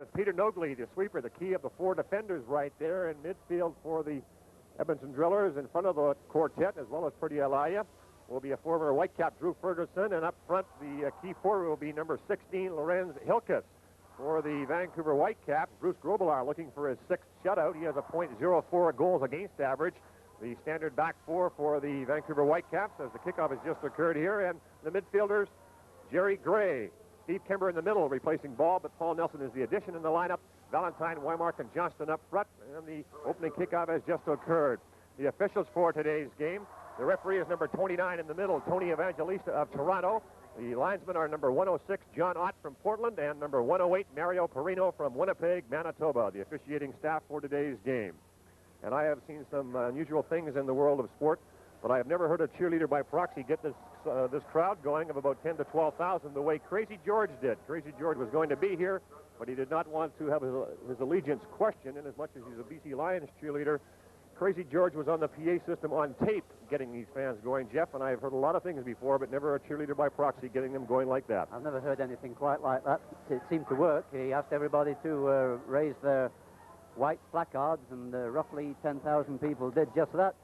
It's Peter Nogley, the sweeper, the key of the four defenders right there in midfield for the Edmonton Drillers in front of the quartet, as well as Purdy Alaya. Will be a former Whitecap, Drew Ferguson, and up front the key forward will be number 16, Lorenz Hilkes. For the Vancouver Whitecaps, Bruce Grobelar looking for his sixth shutout. He has a .04 goals against average. The standard back four for the Vancouver Whitecaps as the kickoff has just occurred here. And the midfielders, Jerry Gray, Steve Kimber in the middle replacing Ball, but Paul Nelson is the addition in the lineup. Valentine, Weimark, and Johnston up front, and the opening kickoff has just occurred. The officials for today's game, the referee is number 29 in the middle, Tony Evangelista of Toronto. The linesmen are number 106, John Ott from Portland, and number 108, Mario Perino from Winnipeg, Manitoba, the officiating staff for today's game. And I have seen some unusual things in the world of sport, but I have never heard a cheerleader by proxy get this crowd going of about 10 to 12,000 the way Crazy George did. Crazy George was going to be here, but he did not want to have his allegiance questioned, and as much as he's a BC Lions cheerleader, Crazy George was on the PA system on tape getting these fans going, Jeff, and I've heard a lot of things before, but never a cheerleader by proxy getting them going like that. I've never heard anything quite like that. It seemed to work. He asked everybody to raise their white placards, and roughly 10,000 people did just that.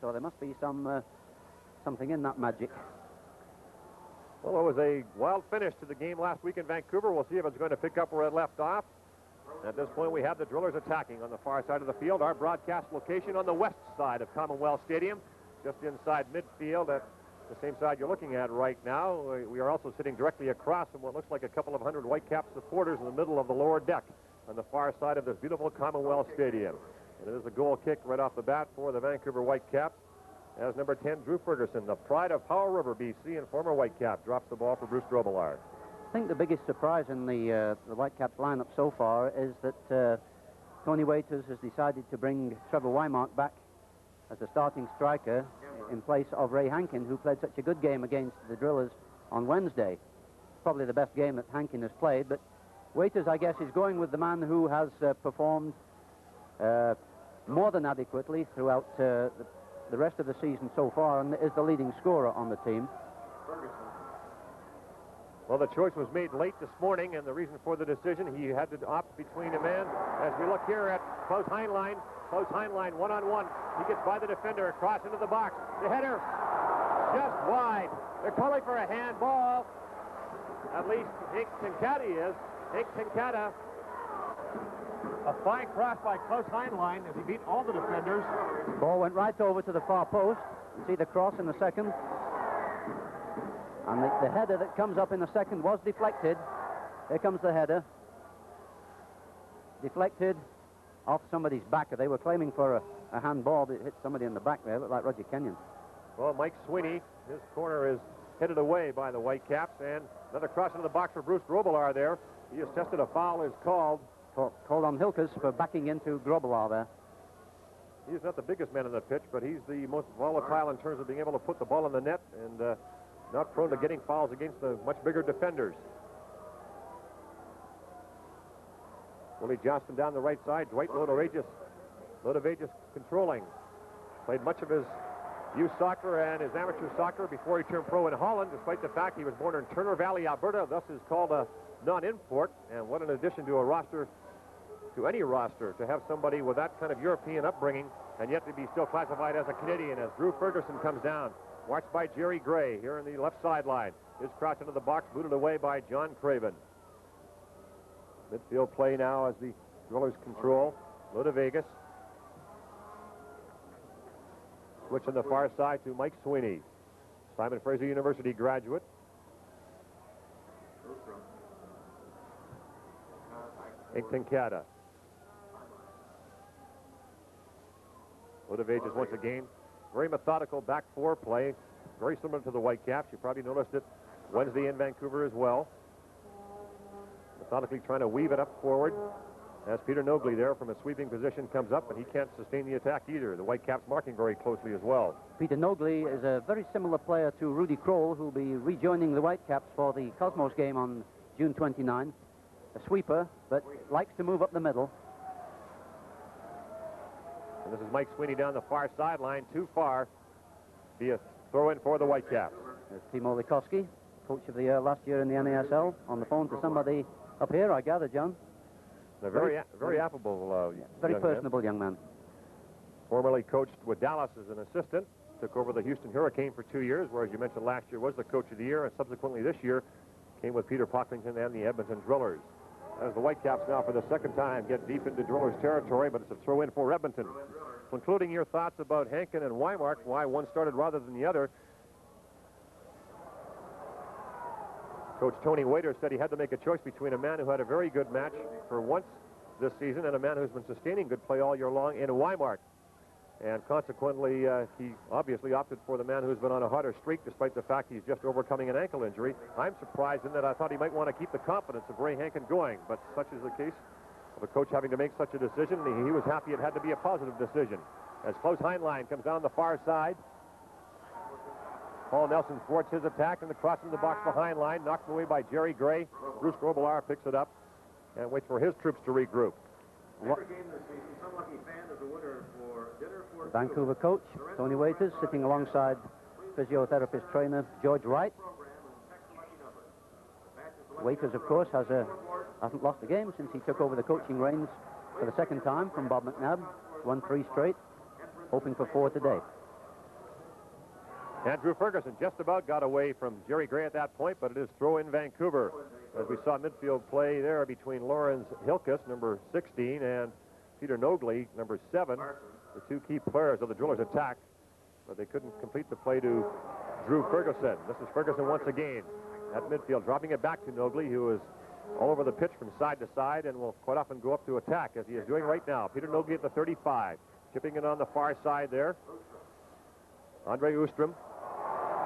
So there must be something in that magic. Well, it was a wild finish to the game last week in Vancouver. We'll see if it's going to pick up where it left off. At this point, we have the Drillers attacking on the far side of the field. Our broadcast location on the west side of Commonwealth Stadium, just inside midfield at the same side you're looking at right now. We are also sitting directly across from what looks like a couple of hundred Whitecap supporters in the middle of the lower deck on the far side of this beautiful Commonwealth Stadium. And it is a goal kick right off the bat for the Vancouver Whitecaps, as number 10, Drew Ferguson, the pride of Powell River, BC, and former Whitecap, drops the ball for Bruce Grobelar. I think the biggest surprise in the Whitecaps lineup so far is that Tony Waiters has decided to bring Trevor Weimark back as a starting striker in place of Ray Hankin, who played such a good game against the Drillers on Wednesday. Probably the best game that Hankin has played, but Waiters, I guess, is going with the man who has performed more than adequately throughout the rest of the season so far, and is the leading scorer on the team. Well, the choice was made late this morning, and the reason for the decision, he had to opt between a man. As we look here at Klaus Heinlein, one-on-one. He gets by the defender, across into the box. The header, just wide. They're calling for a handball. At least Hank Tincata is. Hank Tincata, a fine cross by Klaus Heinlein as he beat all the defenders. Ball went right over to the far post. You see the cross in the second. And the header that comes up in the second was deflected. Here comes the header. Deflected off somebody's back. They were claiming for a handball that hit somebody in the back there. It looked like Roger Kenyon. Well, Mike Sweeney, his corner is headed away by the Whitecaps, and another cross into the box for Bruce Grobelar there. He has tested a foul is called. Called on Hilkes for backing into Grobelar there. He's not the biggest man on the pitch, but he's the most volatile in terms of being able to put the ball in the net and not prone to getting fouls against the much bigger defenders. Willie Johnston down the right side. Dwight Lodovagius controlling. Played much of his youth soccer and his amateur soccer before he turned pro in Holland, despite the fact he was born in Turner Valley, Alberta, thus is called a non-import. And what an addition to a roster, to any roster, to have somebody with that kind of European upbringing and yet to be still classified as a Canadian, as Drew Ferguson comes down. Watched by Jerry Gray here in the left sideline. His crouch into the box, booted away by John Craven. Midfield play now as the Drillers control. Lodovagius. Switch on the far side to Mike Sweeney. Simon Fraser University graduate. Hank Tincata. Lodovagius once again. Very methodical back four play, very similar to the Whitecaps. You probably noticed it Wednesday in Vancouver as well. Methodically trying to weave it up forward as Peter Nogley there from a sweeping position comes up, and he can't sustain the attack either. The Whitecaps marking very closely as well. Peter Nogley is a very similar player to Rudy Kroll, who will be rejoining the Whitecaps for the Cosmos game on June 29. A sweeper, but likes to move up the middle. And this is Mike Sweeney down the far sideline, too far. Be a throw-in for the Whitecaps. There's Timo Likowski, coach of the year last year in the NASL, on the phone to somebody up here, I gather, John. A very affable very young personable man. young man. Formerly coached with Dallas as an assistant. Took over the Houston Hurricane for 2 years, where, as you mentioned, last year was the coach of the year, and subsequently this year came with Peter Pocklington and the Edmonton Drillers. As the Whitecaps now for the second time get deep into Drillers territory, but it's a throw in for Edmonton. Concluding your thoughts about Hankin and Weimark, why one started rather than the other. Coach Tony Waiter said he had to make a choice between a man who had a very good match for once this season and a man who's been sustaining good play all year long in Weimark. And consequently, he obviously opted for the man who's been on a hotter streak, despite the fact he's just overcoming an ankle injury. I'm surprised in that I thought he might want to keep the confidence of Ray Hankin going, but such is the case of a coach having to make such a decision. He was happy it had to be a positive decision. As Klaus Heinlein comes down the far side, Paul Nelson thwarts his attack and the cross in the box behind line, knocked away by Jerry Gray. Bruce Grobelar picks it up and waits for his troops to regroup. Vancouver coach Tony Waiters sitting alongside physiotherapist trainer George Wright. Waiters, of course, hasn't lost a game since he took over the coaching reins for the second time from Bob McNabb. Won 3 straight, hoping for 4 today. Andrew Ferguson just about got away from Jerry Gray at that point, but it is throw in Vancouver. As we saw midfield play there between Lawrence Hilkus, number 16, and Peter Nogley, number 7, the 2 key players of the Drillers' attack, but they couldn't complete the play to Drew Ferguson. This is Ferguson once again at midfield, dropping it back to Nogley, who is all over the pitch from side to side and will quite often go up to attack, as he is doing right now. Peter Nogley at the 35, chipping it on the far side there. Andre Ostrom.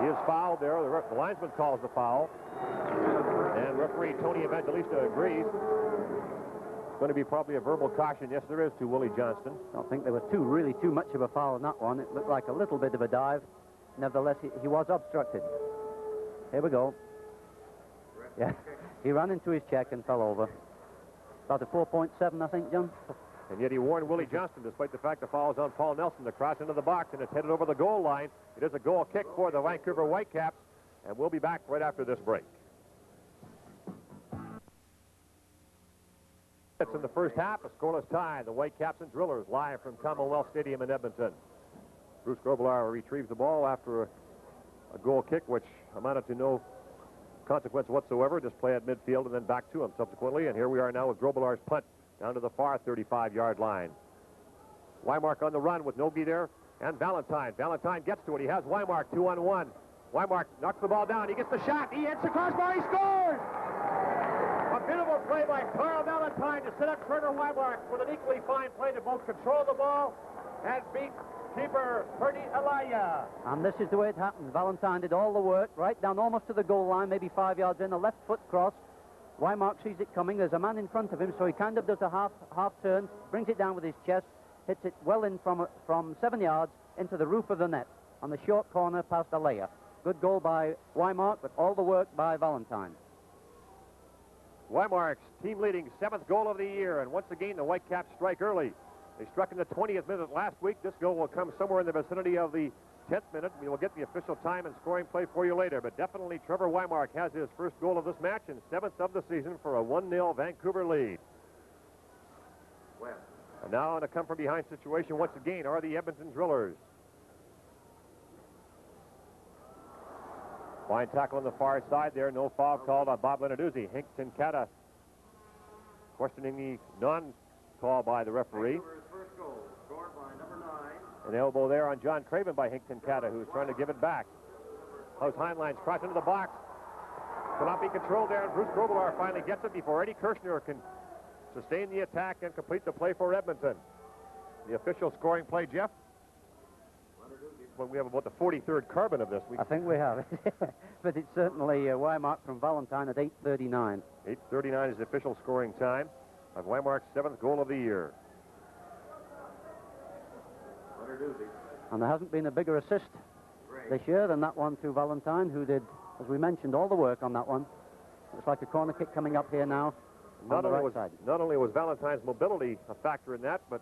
He is fouled there. The linesman calls the foul. And referee Tony Evangelista agrees. It's going to be probably a verbal caution. Yes, there is, to Willie Johnston. I don't think there was really too much of a foul in that one. It looked like a little bit of a dive. Nevertheless, he was obstructed. Here we go. Yeah, he ran into his check and fell over. About a 4.7, I think, John. And yet he warned Willie Johnston, despite the fact the foul is on Paul Nelson, to cross into the box, and it's headed over the goal line. It is a goal kick for the Vancouver Whitecaps, and we'll be back right after this break. It's in the first half, a scoreless tie. The Whitecaps and Drillers live from Commonwealth Stadium in Edmonton. Bruce Grobelar retrieves the ball after a goal kick, which amounted to no consequence whatsoever. Just play at midfield and then back to him subsequently. And here we are now with Grobelar's punt down to the far 35-yard line. Weimark on the run with Nogi there and Valentine. Valentine gets to it. He has Weimark 2-on-1. Weimark knocks the ball down. He gets the shot. He hits the crossbar. He scores! A beautiful play by Carl Valentine to set up Trevor Weimark with an equally fine play to both control the ball and beat keeper Ferdy Alaya. And this is the way it happened. Valentine did all the work right down almost to the goal line, maybe 5 yards in, a left foot cross. Weimark sees it coming. There's a man in front of him, so he kind of does a half turn, brings it down with his chest, hits it well in from 7 yards into the roof of the net on the short corner past Alaya. Good goal by Weimark, but all the work by Valentine. Weimark's team-leading 7th goal of the year, and once again the Whitecaps strike early. They struck in the 20th minute last week. This goal will come somewhere in the vicinity of the 10th minute. We will get the official time and scoring play for you later, but definitely Trevor Weimark has his first goal of this match and 7th of the season for a 1-0 Vancouver lead. And now in a come-from-behind situation once again are the Edmonton Drillers. Fine tackle on the far side there. No foul called on Bob Lenarduzzi. Hank Tincata questioning the non-call by the referee. First goal, scored by number 9. An elbow there on John Craven by Hank Tincata, who's trying to give it back. Klaus Heinlein's cross into the box. Cannot be controlled there, and Bruce Grobelar finally gets it before Eddie Kirshner can sustain the attack and complete the play for Edmonton. The official scoring play, Jeff? Well, we have about the 43rd carbon of this. I think we have. But it's certainly Weimark from Valentine at 8:39. 8:39 is the official scoring time of Weimark's 7th goal of the year. And there hasn't been a bigger assist this year than that one to Valentine, who did, as we mentioned, all the work on that one. Looks like a corner kick coming up here now on the right side. Not only was Valentine's mobility a factor in that, but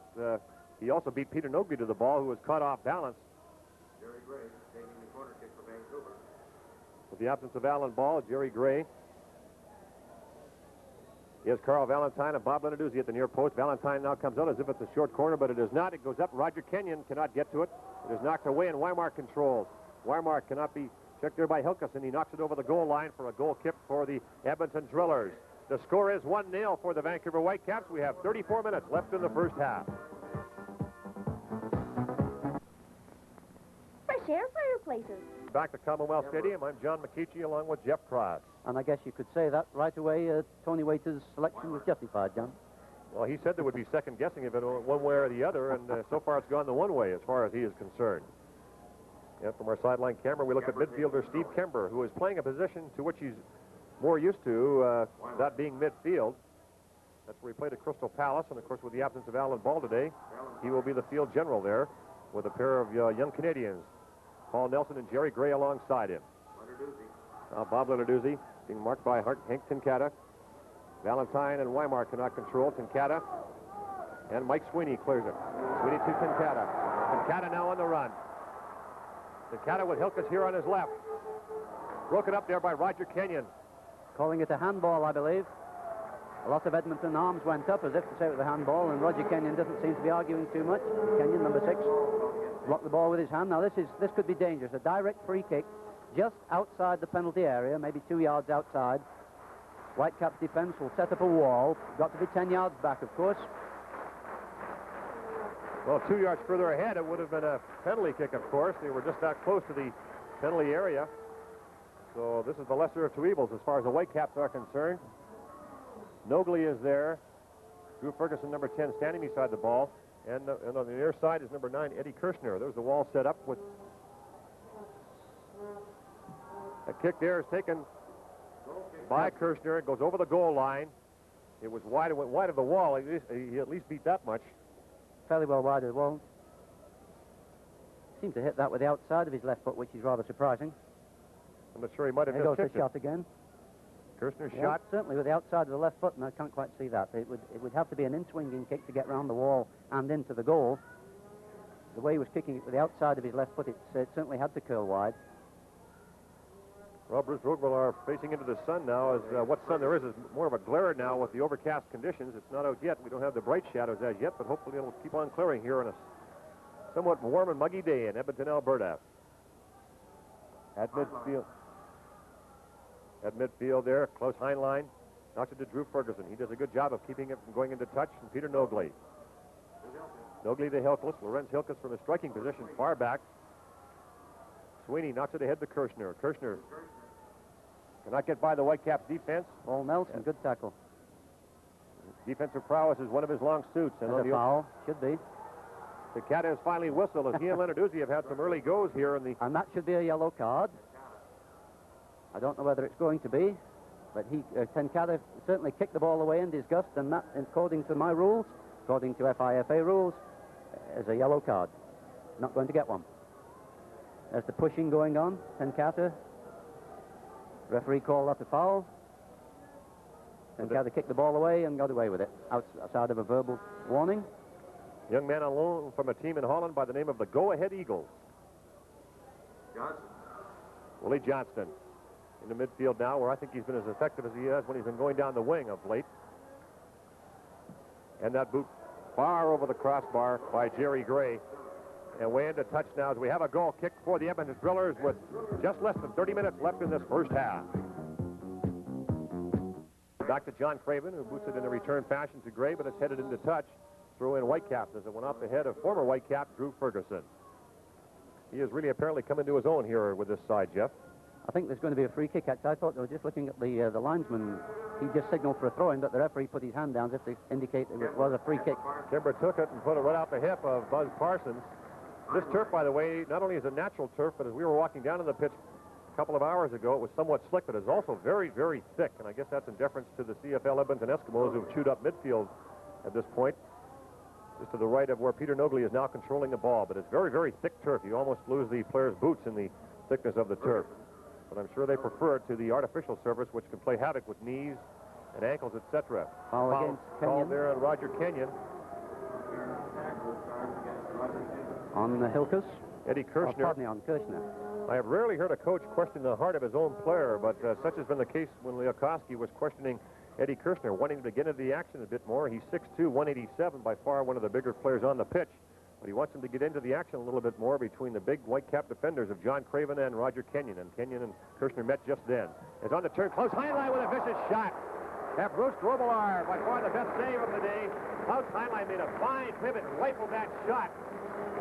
he also beat Peter Nogi to the ball, who was caught off balance. Jerry Gray taking the corner kick for Vancouver. With the absence of Alan Ball, Jerry Gray Here's Carl Valentine and Bob Lenarduzzi at the near post. Valentine now comes out as if it's a short corner, but it is not. It goes up. Roger Kenyon cannot get to it. It is knocked away, and Weimar controls. Weimar cannot be checked there by Hilkes, and he knocks it over the goal line for a goal kick for the Edmonton Drillers. The score is 1-0 for the Vancouver Whitecaps. We have 34 minutes left in the first half. Fresh air fireplaces. Back to Commonwealth Stadium, I'm John McKeechee along with Jeff Cross. And I guess you could say that right away, Tony Waiter's selection was justified, John. Well, he said there would be second guessing if it went one way or the other, and so far it's gone the one way as far as he is concerned. And from our sideline camera, we look at midfielder Steve Kember, who is playing a position to which he's more used to, that being midfield. That's where he played at Crystal Palace, and of course with the absence of Alan Ball today, he will be the field general there with a pair of young Canadians, Paul Nelson and Jerry Gray alongside him. Bob Lenarduzzi being marked by Hank Tincata. Valentine and Weimar cannot control. Tincata and Mike Sweeney clears it. Sweeney to Tincata. Tincata now on the run. Tincata with Hilkes here on his left. Broken up there by Roger Kenyon. Calling it a handball, I believe. A lot of Edmonton arms went up as if to say it was a handball, and Roger Kenyon doesn't seem to be arguing too much. Kenyon, number 6, blocked the ball with his hand. Now this could be dangerous. A direct free kick just outside the penalty area, maybe 2 yards outside. Whitecaps defense will set up a wall. Got to be 10 yards back, of course. Well, 2 yards further ahead, it would have been a penalty kick, of course. They were just that close to the penalty area. So this is the lesser of two evils as far as the Whitecaps are concerned. Nogley is there. Drew Ferguson, number 10, standing beside the ball. And on the near side is number 9, Eddie Kirshner. There's the wall set up with... A kick there is taken by Kirshner. It goes over the goal line. It was wide. It went wide of the wall. He at least beat that much. Fairly well wide of the wall. Seemed to hit that with the outside of his left foot, which is rather surprising. I'm not sure he might have There just goes kicked the shot again. Kirshner's Yeah, shot. certainly with the outside of the left foot, and I can't quite see that. It would have to be an in-swinging kick to get round the wall and into the goal. The way he was kicking it with the outside of his left foot, it certainly had to curl wide. Well, Bruce Roqueville are facing into the sun now. As what sun there is more of a glare now with the overcast conditions. It's not out yet. We don't have the bright shadows as yet, but hopefully it'll keep on clearing here on a somewhat warm and muggy day in Edmonton, Alberta. At midfield there, close hindline. Knocks it to Drew Ferguson. He does a good job of keeping it from going into touch. And Peter Nogley. Nogley to Hilkes. Lorenz Hilkes from a striking position far back. Sweeney knocks it ahead to Kirshner. Kirshner cannot get by the Whitecaps defense. Paul Nelson, good tackle. Defensive prowess is one of his long suits. And There's a foul, should be. The cat has finally whistled as he and Lenarduzzi have had some early goes here in the... And that should be a yellow card. I don't know whether it's going to be, but Tincata certainly kicked the ball away in disgust, and that, according to my rules, according to FIFA rules, is a yellow card. Not going to get one. There's the pushing going on. Tincata. Referee called that a foul. Tincata kicked the ball away and got away with it, outside of a verbal warning. Young man on loan from a team in Holland by the name of the Go Ahead Eagles. Johnson. Willie Johnston in the midfield now, where I think he's been as effective as he has when he's been going down the wing of late. And that boot far over the crossbar by Jerry Gray. And way into touch now as we have a goal kick for the Edmonton Drillers with just less than 30 minutes left in this first half. Back to John Craven, who boots it in a return fashion to Gray, but it's headed into touch. Throw in Whitecaps as it went off the head of former Whitecap Drew Ferguson. He has really apparently come into his own here with this side, Jeff. I think there's going to be a free kick. Actually, I thought they were just looking at the linesman. He just signaled for a throw-in, but the referee put his hand down as if to indicate it was a free kick. Kimber took it and put it right out the hip of Buzz Parsons. This turf, by the way, not only is a natural turf, but as we were walking down to the pitch a couple of hours ago, it was somewhat slick, but it's also very, very thick. And I guess that's in deference to the CFL Edmonton Eskimos who've chewed up midfield at this point. Just to the right of where Peter Nogley is now controlling the ball. But it's very, very thick turf. You almost lose the player's boots in the thickness of the turf. But I'm sure they prefer it to the artificial surface, which can play havoc with knees and ankles, etc. Foul against Kenyon. There on Roger Kenyon. On the Hilkes. Eddie Kirshner. Oh, pardon me, on Kirshner. I have rarely heard a coach question the heart of his own player, but such has been the case when Leokoski was questioning Eddie Kirshner wanting to get into the action a bit more. He's 6'2", 187, by far one of the bigger players on the pitch. But he wants him to get into the action a little bit more between the big Whitecap defenders of John Craven and Roger Kenyon. And Kenyon and Kirshner met just then. It's on the turn, close highline with a vicious shot. That Bruce Grobelar, by far the best save of the day. Klaus Heinlein made a fine pivot and rifled that shot.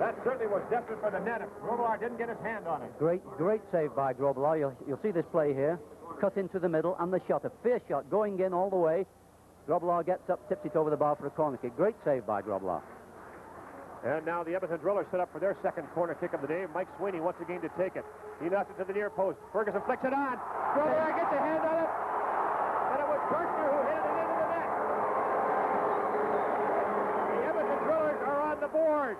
That certainly was destined for the net if Grobelar didn't get his hand on it. Great save by Grobelar. You'll see this play here. Cut into the middle, and the shot, a fierce shot, going in all the way. Grobelar gets up, tips it over the bar for a corner kick. Great save by Grobelar. And now the Edmonton Drillers set up for their second corner kick of the day. Mike Sweeney wants again to take it. He knocks it to the near post. Ferguson flicks it on. Grobelar gets a hand on it. And it was Kirshner who hit it into the net. The Edmonton Drillers are on the board.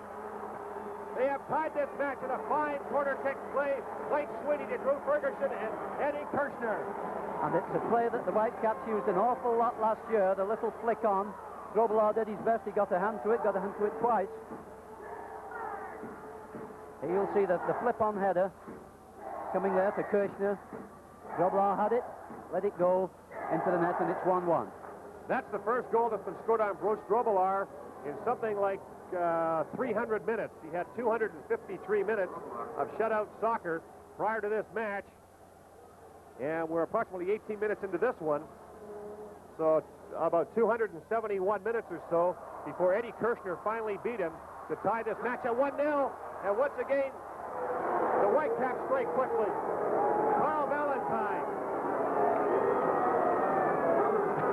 They have tied this match in a fine corner kick play. Mike Sweeney to Drew Ferguson and Eddie Kirshner. And it's a play that the Whitecaps used an awful lot last year, the little flick on. Grobelar did his best. He got a hand to it twice. Here you'll see the flip-on header coming there to Kirshner. Grobelar had it, let it go into the net, and it's 1-1. That's the first goal that's been scored on Bruce Grobelar in something like 300 minutes. He had 253 minutes of shutout soccer prior to this match. And we're approximately 18 minutes into this one. So about 271 minutes or so before Eddie Kirshner finally beat him to tie this match at 1-0. And once again, the Whitecaps strike quickly. Carl Valentine.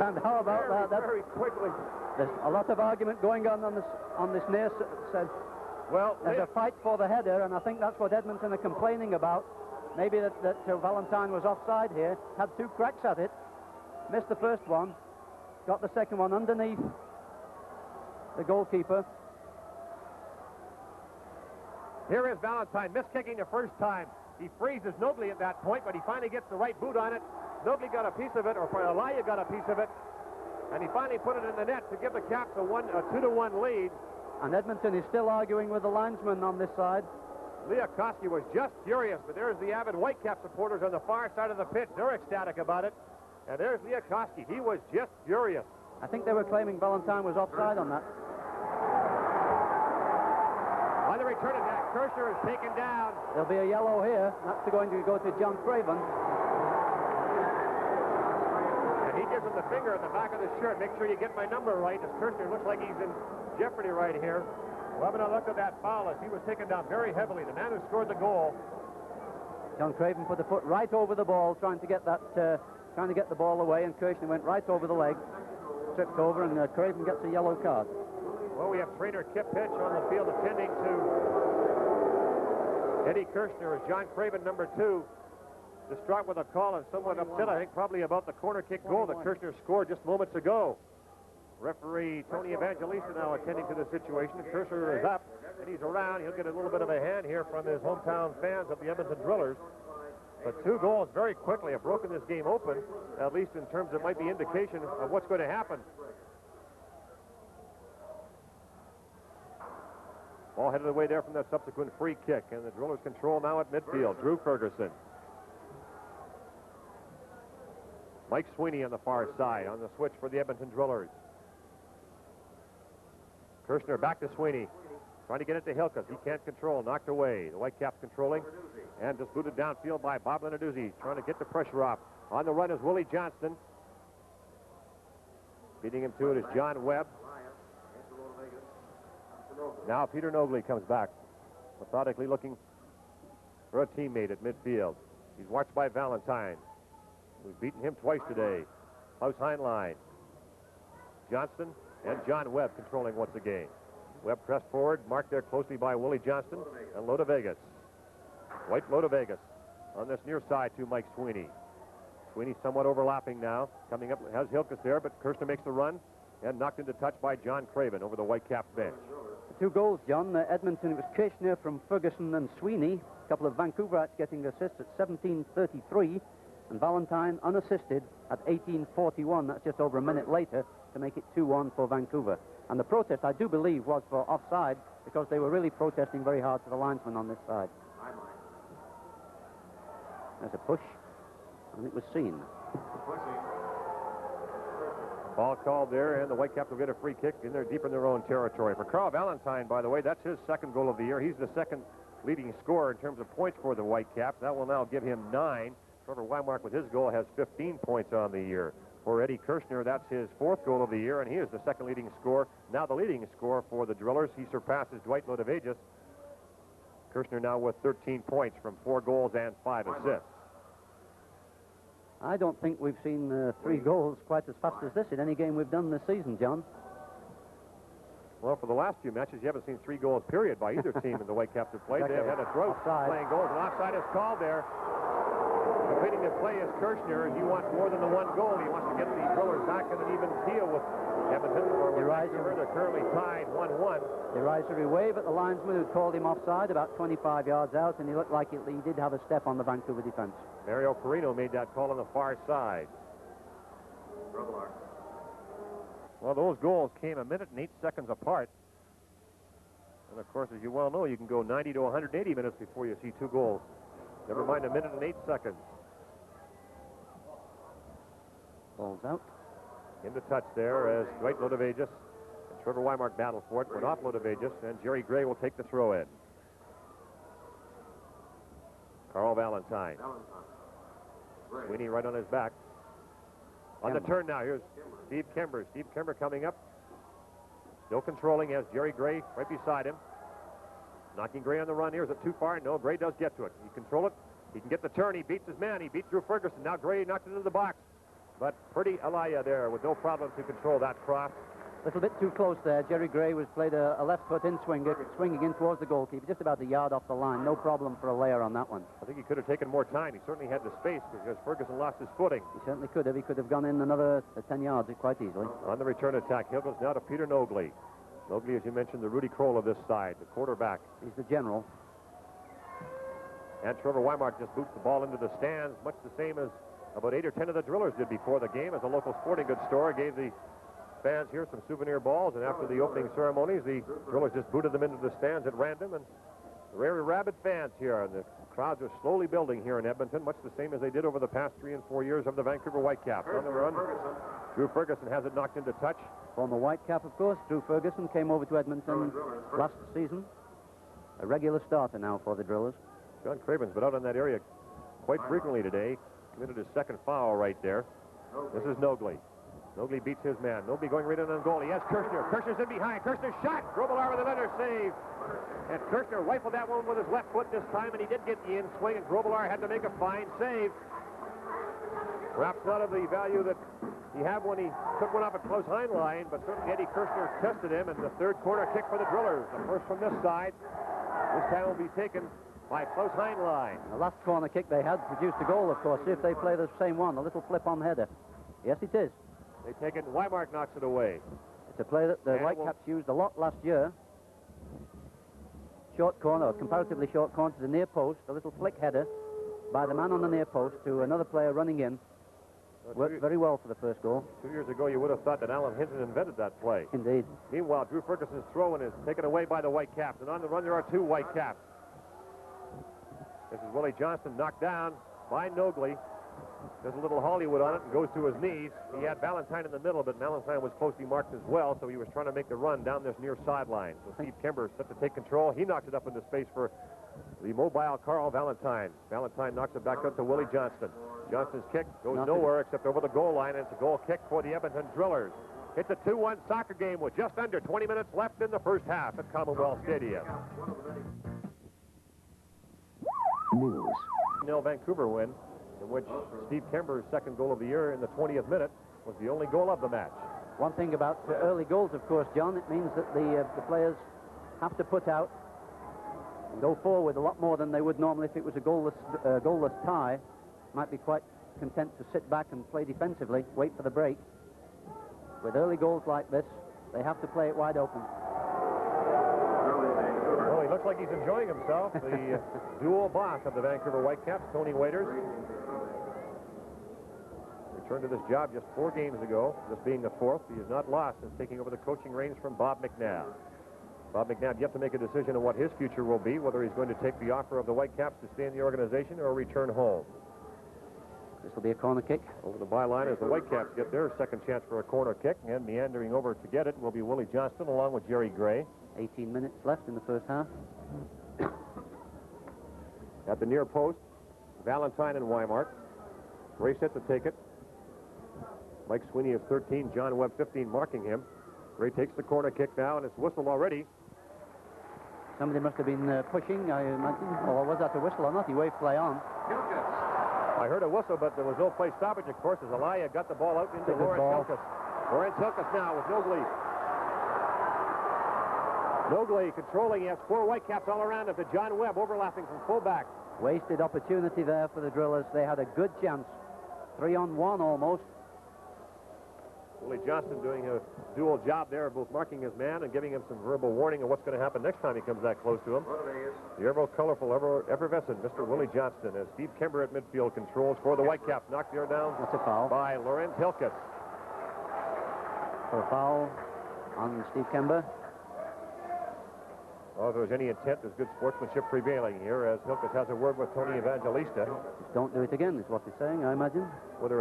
And how about that? Very quickly. There's a lot of argument going on this near side. Well, there's a fight for the header, and I think that's what Edmonton are complaining about. Maybe that Valentine was offside here. Had two cracks at it. Missed the first one. Got the second one underneath the goalkeeper. Here is Valentine, miskicking the first time. He freezes Nobley at that point, but he finally gets the right boot on it. Nobley got a piece of it, or Elia got a piece of it, and he finally put it in the net to give the Caps a 2-1 lead. And Edmonton is still arguing with the linesman on this side. Liakoski was just furious, but there's the avid Whitecap supporters on the far side of the pitch. They're ecstatic about it. And there's Liakoski. He was just furious. I think they were claiming Valentine was offside on that. On the return attack, Kirshner is taken down. There'll be a yellow here. That's going to go to John Craven. And he gives him the finger in the back of the shirt. Make sure you get my number right, as Kirshner looks like he's in jeopardy right here. We'll have another look at that foul as he was taken down very heavily. The man who scored the goal. John Craven put the foot right over the ball, trying to get the ball away, and Kirshner went right over the leg, tripped over, and Craven gets a yellow card. Well, we have trainer Kip Pitch on the field attending to Eddie Kirshner as John Craven, number 2, distraught with a call and somewhat upset, I think, probably about the corner kick goal that Kirshner scored just moments ago. Referee Tony Evangelista now attending to the situation. Kirshner is up, and he's around. He'll get a little bit of a hand here from his hometown fans of the Edmonton Drillers. But 2 goals very quickly have broken this game open, at least in terms of might be indication of what's going to happen. Ball headed away there from that subsequent free kick, and the Drillers control now at midfield. Drew Ferguson. Mike Sweeney on the far side on the switch for the Edmonton Drillers. Kirshner back to Sweeney, trying to get it to Hilkus. He can't control, knocked away. The Whitecaps controlling, and just booted downfield by Bob Lenarduzzi, trying to get the pressure off. On the run is Willie Johnston. Beating him to it is John Webb. Now Peter Nobley comes back, methodically looking for a teammate at midfield. He's watched by Valentine, who's beaten him twice today. Klaus Heinlein, Johnston, and John Webb controlling once again. Webb pressed forward, marked there closely by Willie Johnston and Loda Vegas. White Loda Vegas on this near side to Mike Sweeney. Sweeney somewhat overlapping now. Coming up, has Hilkus there, but Kirshner makes the run and knocked into touch by John Craven over the Whitecaps bench. 2 goals, John. Edmonton, it was Kirshner from Ferguson and Sweeney. A couple of Vancouverites getting assists at 17:33, and Valentine unassisted at 18:41. That's just over a minute later to make it 2-1 for Vancouver. And the protest, I do believe, was for offside, because they were really protesting very hard to the linesman on this side. There's a push, and it was seen. Ball called there, and the Whitecaps will get a free kick in there deep in their own territory. For Carl Valentine, by the way, that's his second goal of the year. He's the second leading scorer in terms of points for the Whitecaps. That will now give him 9. Trevor Weimark with his goal has 15 points on the year. For Eddie Kirshner, that's his 4th goal of the year, and he is the second leading scorer. Now the leading scorer for the Drillers. He surpasses Dwight Lodovegas. Kirshner now with 13 points from 4 goals and 5 assists. I don't think we've seen 3 goals quite as fast as this in any game we've done this season, John. Well, for the last few matches, you haven't seen 3 goals, period, by either team in the Whitecaps have played. Exactly. They have had a drought playing goals, and offside is called there. Completing the play is Kirshner, and he wants more than the 1 goal. He wants to get the Drillers back in an even deal with Edmonton, or with Vancouver. They're currently tied 1-1. Derisory wave at the linesman who called him offside about 25 yards out, and he looked like he did have a step on the Vancouver defense. Mario Perino made that call on the far side. Well, those goals came 1 minute and 8 seconds apart. And, of course, as you well know, you can go 90 to 180 minutes before you see 2 goals. Never mind 1 minute and 8 seconds. Ball's out. Into touch there as Dwight Lodovegas and Trevor Weimark battle for it, but off Lodovegas, and Jerry Gray will take the throw in. Carl Valentine. Sweeney right on his back. On the turn now, here's Steve Kember. Steve Kember coming up. Still controlling as Jerry Gray right beside him. Knocking Gray on the run here. Is it too far? No, Gray does get to it. He can control it. He can get the turn. He beats his man. He beat Drew Ferguson. Now Gray knocked it into the box. But Pretty Alaya there with no problem to control that cross. A little bit too close there. Jerry Gray was played a left foot in swinger, swinging in towards the goalkeeper, just about a yard off the line. No problem for a layer on that one. I think he could have taken more time. He certainly had the space because Ferguson lost his footing. He certainly could have. He could have gone in another 10 yards quite easily. On the return attack, Hill goes now to Peter Nogley. Nogley, as you mentioned, the Rudy Kroll of this side, the quarterback. He's the general. And Trevor Weimark just boots the ball into the stands, much the same as about 8 or 10 of the Drillers did before the game, as a local sporting goods store gave the fans here some souvenir balls, and after the opening ceremonies, the Drillers just booted them into the stands at random, and very rabid fans here, and the crowds are slowly building here in Edmonton, much the same as they did over the past 3 and 4 years of the Vancouver Whitecaps. On the run, Drew Ferguson has it knocked into touch. Former Whitecap, of course. Drew Ferguson came over to Edmonton last season. A regular starter now for the Drillers. John Craven's been out in that area quite frequently today. Committed his second foul right there. This is Nogley. Nogley beats his man. Nogley going right in on goal. He has Kirshner. Kirshner's in behind. Kirshner shot. Grobelaar with another save. And Kirshner rifled that one with his left foot this time, and he did get the in swing, and Grobelaar had to make a fine save. Perhaps not of the value that he had when he took one off a close hind line, but certainly Eddie Kirshner tested him, and the third corner kick for the Drillers. The first from this side. This time will be taken by close hind line. The last corner kick they had produced a goal, of course. See if they play the same one, the little flip on the header. Yes, it is. They take it, and Weimark knocks it away. It's a play that the Whitecaps used a lot last year. Short corner, or comparatively short corner to the near post, a little flick header by the man on the near post to another player running in. Worked very well for the first goal. 2 years ago, you would have thought that Alan Hinton invented that play. Indeed. Meanwhile, Drew Ferguson's throw-in is taken away by the Whitecaps, and on the run there are 2 Whitecaps. This is Willie Johnston knocked down by Nogley. Does a little Hollywood on it and goes to his knees. He had Valentine in the middle, but Valentine was closely marked as well, so he was trying to make the run down this near sideline. So Steve Kember is set to take control. He knocks it up into space for the mobile Carl Valentine. Valentine knocks it back up to Willie Johnston. Johnston's kick goes nowhere except over the goal line, and it's a goal kick for the Edmonton Drillers. It's a 2-1 soccer game with just under 20 minutes left in the first half at Commonwealth Stadium. News. 0 Vancouver win, in which Steve Kember's second goal of the year in the 20th minute was the only goal of the match. One thing about early goals, of course, John, it means that the players have to put out and go forward a lot more than they would normally if it was a goalless tie. Might be quite content to sit back and play defensively, wait for the break. With early goals like this, they have to play it wide open. Well, he looks like he's enjoying himself. The dual boss of the Vancouver Whitecaps, Tony Waiters, returned to this job just 4 games ago, this being the 4th. He has not lost since taking over the coaching reins from Bob McNabb. Bob McNabb yet to make a decision on what his future will be, whether he's going to take the offer of the Whitecaps to stay in the organization or return home. This will be a corner kick. Over the byline as the Whitecaps get their second chance for a corner kick, and meandering over to get it will be Willie Johnston along with Jerry Gray. 18 minutes left in the first half. At the near post, Valentine and Weimart. Gray set to take it. Mike Sweeney is 13, John Webb 15, marking him. Gray takes the corner kick now, and it's whistled already. Somebody must have been pushing, I imagine. Or was that a whistle or not? He waved play on. I heard a whistle, but there was no play stoppage, of course, as Elia got the ball out into Lawrence Hilkus. Lawrence Hilkus now with Nogley. Nogley controlling. He has 4 Whitecaps all around him to John Webb overlapping from fullback. Wasted opportunity there for the Drillers. They had a good chance. 3-on-1 almost. Willie Johnston doing a dual job there, both marking his man and giving him some verbal warning of what's going to happen next time he comes that close to him. The ever colorful, ever effervescent Mr. Willie Johnston as Steve Kember at midfield controls for the Whitecaps. Knocked there down. That's a foul. By Lorenz Hilkus. For a foul on Steve Kember. Well, if there was any intent, there's good sportsmanship prevailing here as Hilkus has a word with Tony Evangelista. Just don't do it again is what he's saying, I imagine. Whether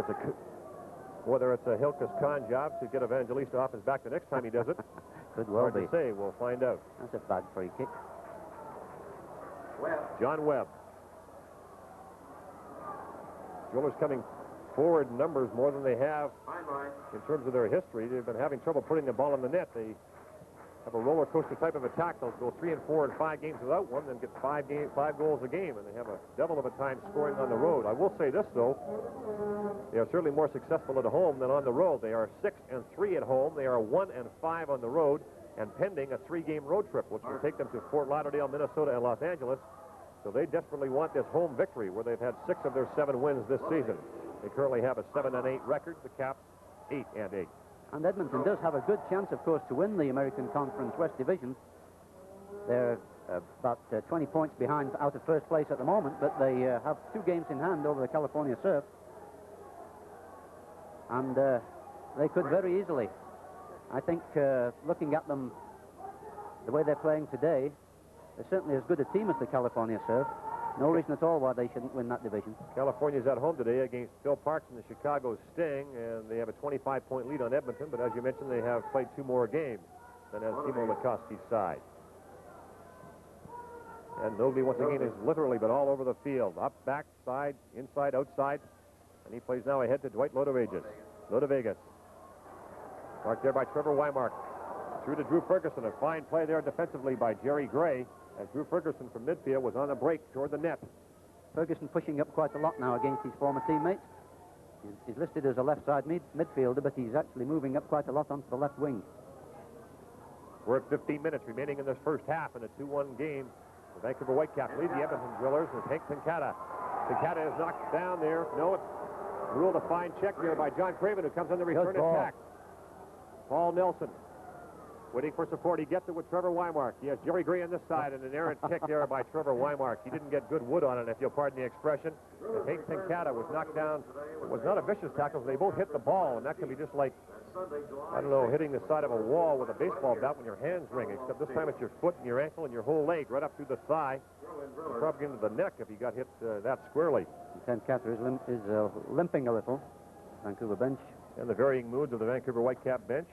it's a Hilkus con job to get Evangelista off his back the next time he does it. Could well Hard be. to say. We'll find out. That's a bad free kick. John Webb. Drillers coming forward in numbers more than they have in terms of their history. They've been having trouble putting the ball in the net. They have a roller coaster type of attack. They'll go 3 and 4 in 5 games without one, then get 5 goals a game, and they have a devil of a time scoring on the road. I will say this though, they are certainly more successful at home than on the road. They are 6 and 3 at home. They are 1 and 5 on the road, and pending a 3-game road trip, which will take them to Fort Lauderdale, Minnesota, and Los Angeles. So they desperately want this home victory, where they've had 6 of their 7 wins this season. They currently have a 7 and 8 record. The Caps 8 and 8. And Edmonton does have a good chance, of course, to win the American Conference West Division. They're about 20 points behind out of first place at the moment, but they have 2 games in hand over the California Surf. And they could very easily. I think looking at them the way they're playing today, they're certainly as good a team as the California Surf. No reason at all why they shouldn't win that division. California's at home today against Phil Parks and the Chicago Sting, and they have a 25-point lead on Edmonton, but as you mentioned, they have played 2 more games than has Timo Lakoski's side. And nobody once again has literally been all over the field. Up, back, side, inside, outside. And he plays now ahead to Dwight Lodovegas. Lodovegas. Marked there by Trevor Weimark. Through to Drew Ferguson. A fine play there defensively by Jerry Gray, as Drew Ferguson from midfield was on a break toward the net. Ferguson pushing up quite a lot now against his former teammates. He's listed as a left side midfielder, but he's actually moving up quite a lot onto the left wing. We're at 15 minutes remaining in this first half in a 2-1 game. The Vancouver Whitecaps lead the Edmonton Drillers with Hank Tenkata. Tenkata is knocked down there. No, it's ruled a fine check there by John Craven, who comes on the return attack. Paul Nelson waiting for support. He gets it with Trevor Weimark. He has Jerry Gray on this side, and an errant kick there by Trevor Weimark. He didn't get good wood on it, if you'll pardon the expression. And Hank Tenkata was knocked down. It was not a vicious tackle. They both hit the ball, and that can be just like, I don't know, hitting the side of a wall with a baseball bat when your hands ring, except this time it's your foot and your ankle and your whole leg right up through the thigh. Probably into the neck if he got hit that squarely. Tenkata is limping a little. Vancouver bench. And the varying moods of the Vancouver Whitecap bench.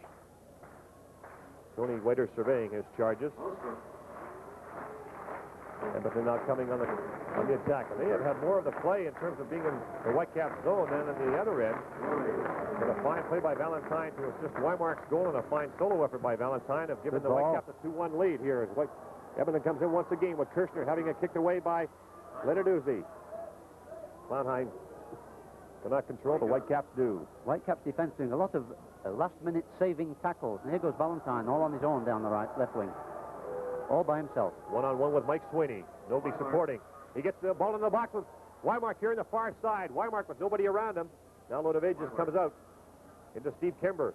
Tony Waiter surveying his charges. Edmonton now coming on the attack. And they have had more of the play in terms of being in the Whitecaps zone than in the other end. And a fine play by Valentine to assist Weimark's goal, and a fine solo effort by Valentine have given the Whitecaps a 2-1 lead here. As Edmonton comes in once again with Kirshner having it kicked away by Lenarduzzi. Clownheim cannot control, the Whitecaps do. Whitecaps defense doing a lot of last-minute saving tackles. And here goes Valentine all on his own down the left wing. All by himself. One-on-one with Mike Sweeney. Nobody supporting. He gets the ball in the box with Weimark here in the far side. Weimark with nobody around him. Now Lodovegas comes out into Steve Kember.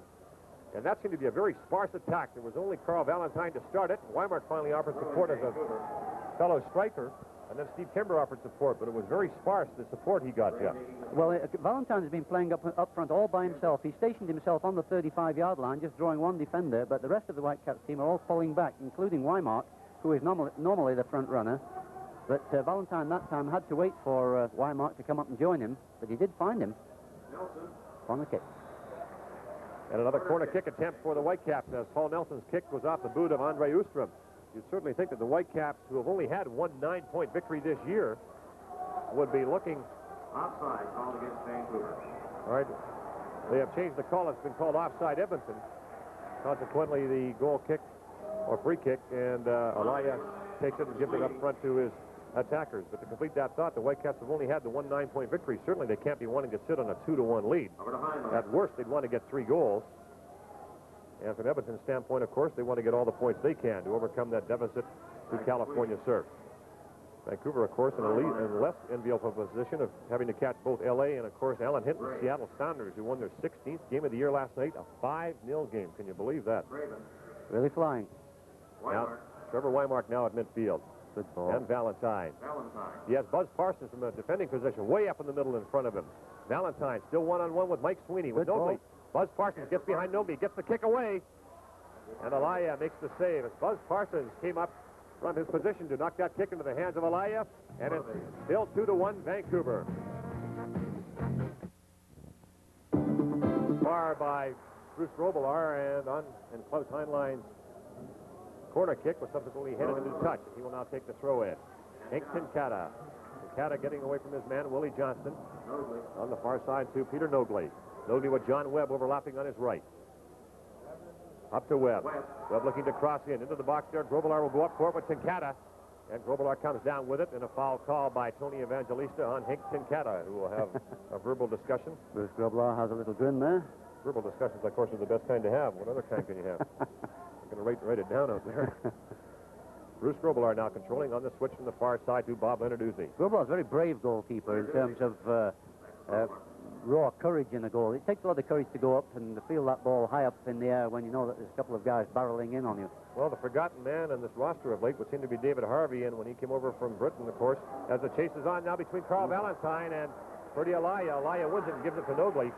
And that seemed to be a very sparse attack. There was only Carl Valentine to start it. Weimark finally offered support as a fellow striker. And then Steve Kember offered support, but it was very sparse, the support he got, Jeff. Well, Valentine has been playing up front all by himself. He stationed himself on the 35-yard line, just drawing one defender, but the rest of the Whitecaps team are all pulling back, including Weimark, who is normally the front runner. But Valentine that time had to wait for Weimark to come up and join him, but he did find him. Nelson. Corner kick. And another corner kick attempt for the Whitecaps as Paul Nelson's kick was off the boot of Andre Ostrom. You'd certainly think that the Whitecaps, who have only had one 9-point victory this year, would be looking... Offside called against Vancouver. All right. They have changed the call. It's been called offside Edmonton. Consequently, the goal kick or free kick, and Alaya takes it and gives it up front to his attackers. But to complete that thought, the Whitecaps have only had the one 9-point victory. Certainly, they can't be wanting to sit on a 2-1 lead. Over to Heinlein. At worst, they'd want to get 3 goals. And from Edmonton's standpoint, of course, they want to get all the points they can to overcome that deficit to California Surf. Vancouver, of course, in a less enviable position of having to catch both L.A. and, of course, Alan Hinton's Seattle Sounders, who won their 16th game of the year last night, a 5-0 game. Can you believe that? Raven. Really flying. Now, Trevor Weimark now at midfield. Good ball. And Valentine. Valentine. He has Buzz Parsons from a defending position way up in the middle in front of him. Valentine still one-on-one with Mike Sweeney with Nobley. Buzz Parsons gets behind Nobley, gets the kick away. And Alaya makes the save as Buzz Parsons came up from his position to knock that kick into the hands of Alaya. And it's still 2-1 Vancouver. Far by Bruce Robillard, and Klaus Heinlein's corner kick was subsequently headed into touch. He will now take the throw in. Hank Tincata. Tincata getting away from his man, Willie Johnston. Nobley. On the far side to Peter Nogley. Nogley with John Webb overlapping on his right. Up to Webb. Webb looking to cross in. Into the box there. Grobelaar will go up for it with Tincata. And Grobelaar comes down with it in a foul call by Tony Evangelista on Hank Tincata, who will have a verbal discussion. Bruce Grobelaar has a little grin there. Verbal discussions, of course, are the best kind to have. What other kind can you have? I'm going to write it down out there. Bruce Grobelaar now controlling on the switch from the far side to Bob Leonarduzzi. Grobelaar's a very brave goalkeeper in terms of raw courage in a goal. It takes a lot of courage to go up and to feel that ball high up in the air when you know that there's a couple of guys barreling in on you. Well, the forgotten man in this roster of late would seem to be David Harvey, and when he came over from Britain, of course, as the chase is on now between Carl Valentine and Ferdy Alaya. Alaya wins it and gives it to Nogley.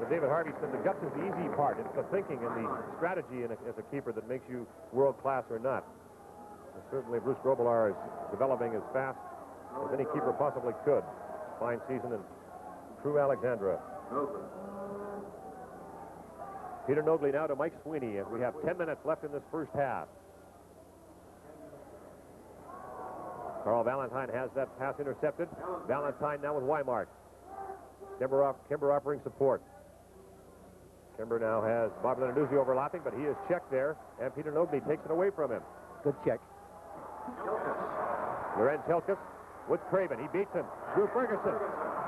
But David Harvey said the guts is the easy part. It's the thinking and the strategy as a keeper that makes you world-class or not. And certainly Bruce Grobelaar is developing as fast as any keeper possibly could. Fine season in True Alexandra. Nobley. Peter Nogley now to Mike Sweeney as we have 10 minutes left in this first half. Carl Valentine has that pass intercepted. Valentine now with Weimark. Kimber offering support. Kimber now has Bob Leonarduzzi overlapping, but he is checked there, and Peter Nogley takes it away from him. Good check. Lorenz Hilkus with Craven. He beats him. Drew Ferguson.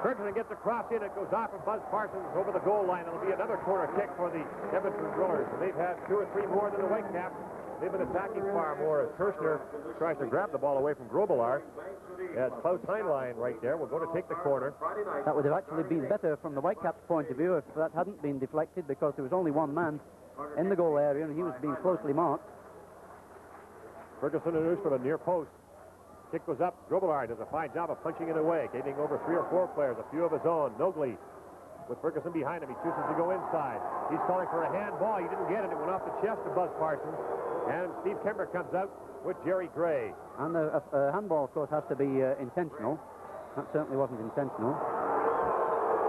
Ferguson gets a cross in. It goes off of Buzz Parsons over the goal line. It'll be another corner kick for the Edmonton Drillers. They've had 2 or 3 more than the Whitecaps. They've been attacking far more as Kirshner tries to grab the ball away from Grobelaar. As Klaus Heinlein right there will go to take the corner. That would have actually been better from the Whitecaps' point of view if that hadn't been deflected, because there was only one man in the goal area and he was being closely marked. Ferguson and News from a near post. Kick goes up. Grobelaar does a fine job of punching it away, gaining over 3 or 4 players, a few of his own. Nogley with Ferguson behind him. He chooses to go inside. He's calling for a handball. He didn't get it. It went off the chest of Buzz Parsons. And Steve Kimber comes out with Jerry Gray. And a handball, of course, has to be intentional. That certainly wasn't intentional.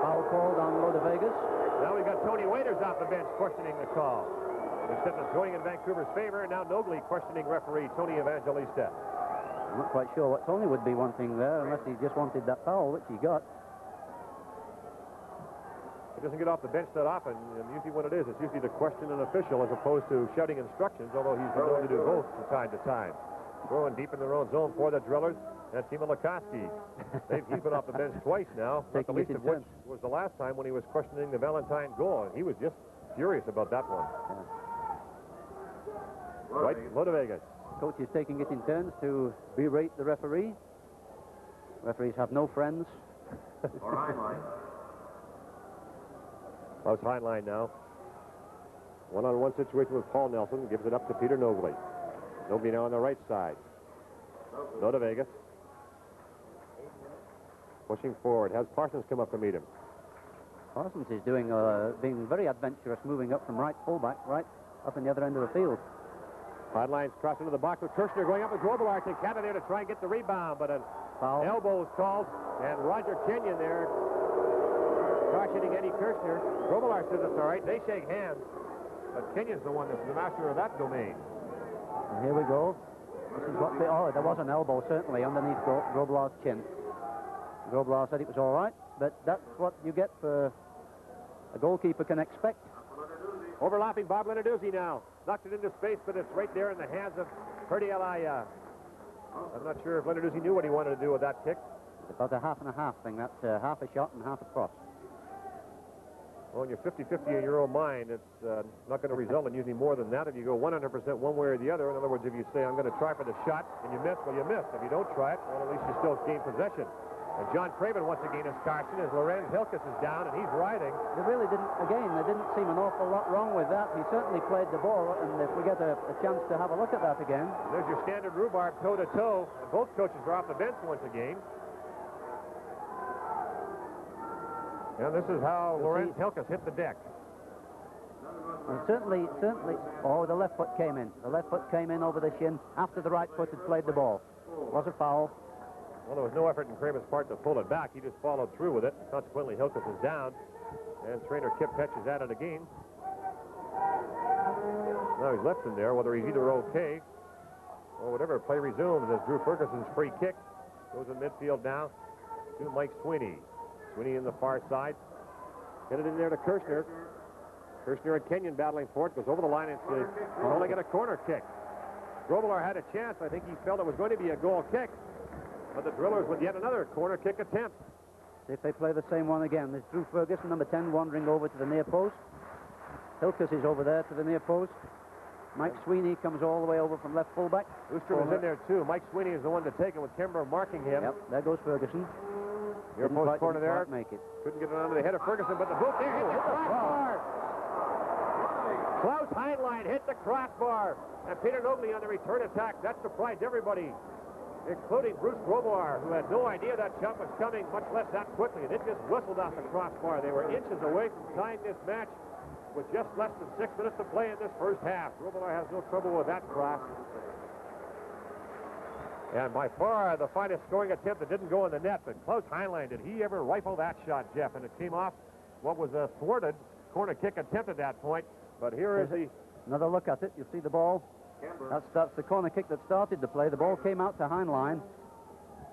Foul called on Loda Vegas. Now we've got Tony Waiters off the bench questioning the call. Except it's going in Vancouver's favor, and now Nogley questioning referee Tony Evangelista. I'm not quite sure what Tony would be wanting there, unless he just wanted that foul, which he got. He doesn't get off the bench that often, and usually when it is, it's usually to question an official as opposed to shouting instructions, although he's been known to do both from time to time. Throwing deep in their own zone for the Drillers, and Timo Lukoski. He's been off the bench twice now, not the least of which was the last time when he was questioning the Valentine goal, and he was just furious about that one. Yeah. Right, Loda Vegas. Coach is taking it in turns to berate the referee. Referees have no friends. Or Heinlein. Klaus Heinlein now. One-on-one situation with Paul Nelson. Gives it up to Peter Nogley. Nogley now on the right side. Loda Vegas. Pushing forward. Has Parsons come up to meet him. Parsons is being very adventurous, moving up from right fullback, right up in the other end of the field. Sidelines cross into the box with Kirshner going up with Grobelar. Tenkata there to try and get the rebound, but an elbow is called, and Roger Kenyon there cautioning Eddie Kirshner. Grobelar says it's all right. They shake hands, but Kenyon's the one that's the master of that domain. And here we go. This is what there was an elbow, certainly, underneath Grobelar's chin. Grobelar said it was all right, but that's what you get for a goalkeeper can expect. Overlapping Bob Lenarduzzi now. Knocked it into space, but it's right there in the hands of Ferdi Alaya. I'm not sure if Lenarduzzi knew what he wanted to do with that kick. It's about a half and a half thing. That's half a shot and half a cross. Well, when you're 50-50 in your own mind, it's not going to result in usually more than that if you go 100% one way or the other. In other words, if you say, I'm going to try for the shot, and you miss, well, you miss. If you don't try it, well, at least you still gain possession. And John Craven once again is caution as Lorenz Hilkes is down, and he's riding. There really didn't seem an awful lot wrong with that. He certainly played the ball, and if we get a chance to have a look at that again. There's your standard rhubarb toe-to-toe, and both coaches are off the bench once again. And this is how Lorenz Hilkes hit the deck. And certainly, oh, the left foot came in. The left foot came in over the shin after the right foot had played the ball. Was a foul. Well, there was no effort in Craven's part to pull it back. He just followed through with it. Consequently, Hilkes is down. And trainer Kip Petch is at it again. Now he's left him there, whether he's either okay or whatever. Play resumes as Drew Ferguson's free kick goes in midfield now to Mike Sweeney. Sweeney in the far side. Get it in there to Kirshner. Kirshner and Kenyon battling for it. Goes over the line and only get a corner kick. Grobelar had a chance. I think he felt it was going to be a goal kick. But the Drillers with yet another corner kick attempt. See if they play the same one again. There's Drew Ferguson, number 10, wandering over to the near post. Hilkes is over there to the near post. Mike Sweeney comes all the way over from left fullback. Ooster was in there too. Mike Sweeney is the one to take it with Kimber marking him. Yep, there goes Ferguson. Near post corner there. Make it. Couldn't get it onto the head of Ferguson, but the boot there hit the crossbar. Klaus Heinlein hit the crossbar. And Peter Nobley on the return attack. That surprised everybody, including Bruce Grobelar, who had no idea that shot was coming, much less that quickly. And it just whistled off the crossbar. They were inches away from tying this match with just less than 6 minutes to play in this first half. Grobelar has no trouble with that cross. And by far the finest scoring attempt that didn't go in the net. But Klaus Heinlein, did he ever rifle that shot, Jeff? And it came off what was a thwarted corner kick attempt at that point. But here is the... Another look at it. You see the ball. That's the corner kick that started the play. The ball came out to Heinlein.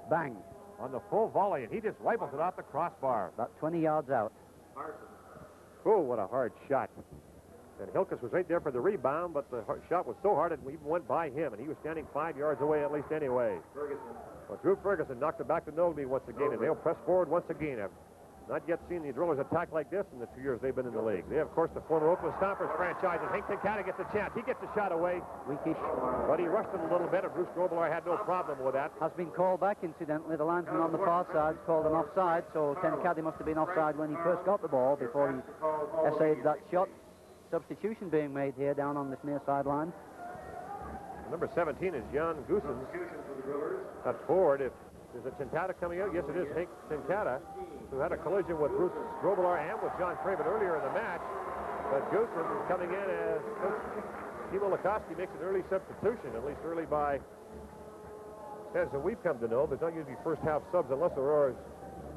Bang. On the full volley, and he just rifles it off the crossbar. About 20 yards out. Oh, what a hard shot. And Hilkes was right there for the rebound, but the shot was so hard it even went by him, and he was standing 5 yards away at least anyway. Well, Drew Ferguson knocked it back to Nobley once again, and they'll press forward once again. I've not yet seen the Drillers attack like this in the 2 years they've been in the league. They have, of course, the former Oakland Stompers franchise, and Hank Tenkata gets a chance. He gets a shot away. Weakish. But he rushed it a little bit, and Bruce Grobelar had no problem with that. Has been called back, incidentally. The linesman on the far side called an offside, so Tenkata must have been offside when he first got the ball before he essayed that shot. Substitution being made here down on this near sideline. Number 17 is Jan Goossens. At forward. Is it Tenkata coming out? Yes, it is Hank Tenkata, who had a collision with Bruce Grobelar and with John Craven earlier in the match. But Goossens is coming in as Timo Lukoski makes an early substitution, at least early by, as we've come to know, there's not usually first half subs unless there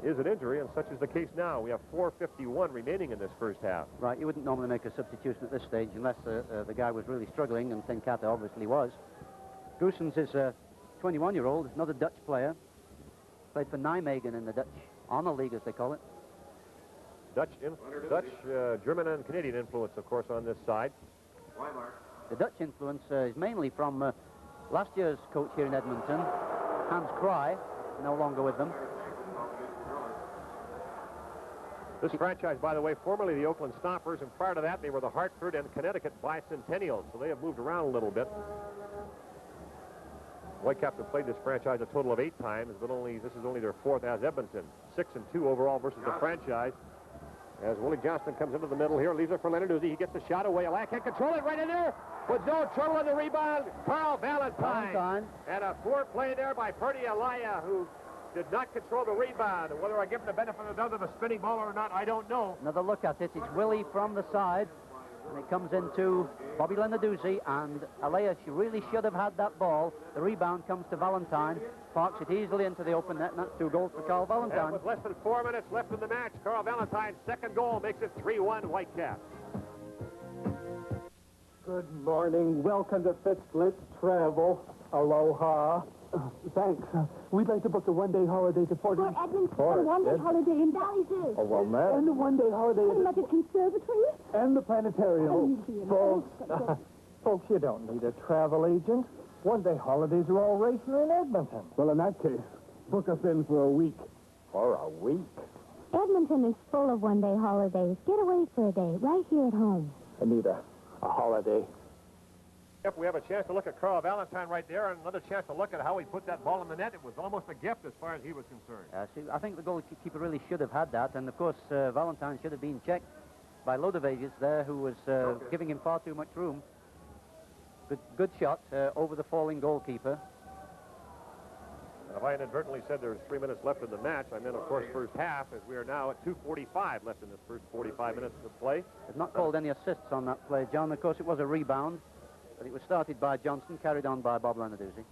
is an injury, and such is the case now. We have 4:51 remaining in this first half. Right, you wouldn't normally make a substitution at this stage unless the guy was really struggling, and Tenkata obviously was. Goossens is a 21-year-old, another Dutch player. Played for Nijmegen in the Dutch Honor League, as they call it. Dutch, German, and Canadian influence, of course, on this side. The Dutch influence is mainly from last year's coach here in Edmonton, Hans Kraai, no longer with them. This franchise, by the way, formerly the Oakland Stompers, and prior to that, they were the Hartford and Connecticut Bicentennials, so they have moved around a little bit. Whitecaps have played this franchise a total of 8 times, but this is only their 4th as Edmonton. 6-2 overall versus the franchise. As Willie Johnston comes into the middle here, leaves it for Lenarduzzi. He gets the shot away. Alaya can't control it right in there. With no trouble on the rebound, Carl Valentine. And a poor play there by Ferdi Alaya, who did not control the rebound. And whether I give him the benefit of the doubt of a spinning ball or not, I don't know. Another look at it. It's Willie from the side. And it comes into Bobby Lenarduzzi, and Alea, she really should have had that ball. The rebound comes to Valentine, parks it easily into the open net, and that's 2 goals for Carl Valentine. And with less than 4 minutes left in the match, Carl Valentine's second goal makes it 3-1 Whitecaps. Good morning. Welcome to Fitzglitz Travel. Aloha. Thanks. We'd like to book a one-day holiday to Fort Edmonton, a one-day holiday in Valley Zoo. Oh, well, man. And a one-day holiday And at the conservatory. and the planetarium. Folks, you don't need a travel agent. One-day holidays are all right here in Edmonton. Well, in that case, book us in for a week. For a week? Edmonton is full of one-day holidays. Get away for a day, right here at home. I need a holiday. If we have a chance to look at Carl Valentine right there, and another chance to look at how he put that ball in the net, it was almost a gift as far as he was concerned. See, I think the goalkeeper really should have had that, and of course Valentine should have been checked by Lodovegas there, who was giving him far too much room. Good shot over the falling goalkeeper. And if I inadvertently said there's 3 minutes left in the match, I meant, of course, first half, as we are now at 2:45 left in this first 45 minutes of play. They've not called any assists on that play, John. Of course, it was a rebound, but it was started by Johnson, carried on by Bob Lenarduzzi.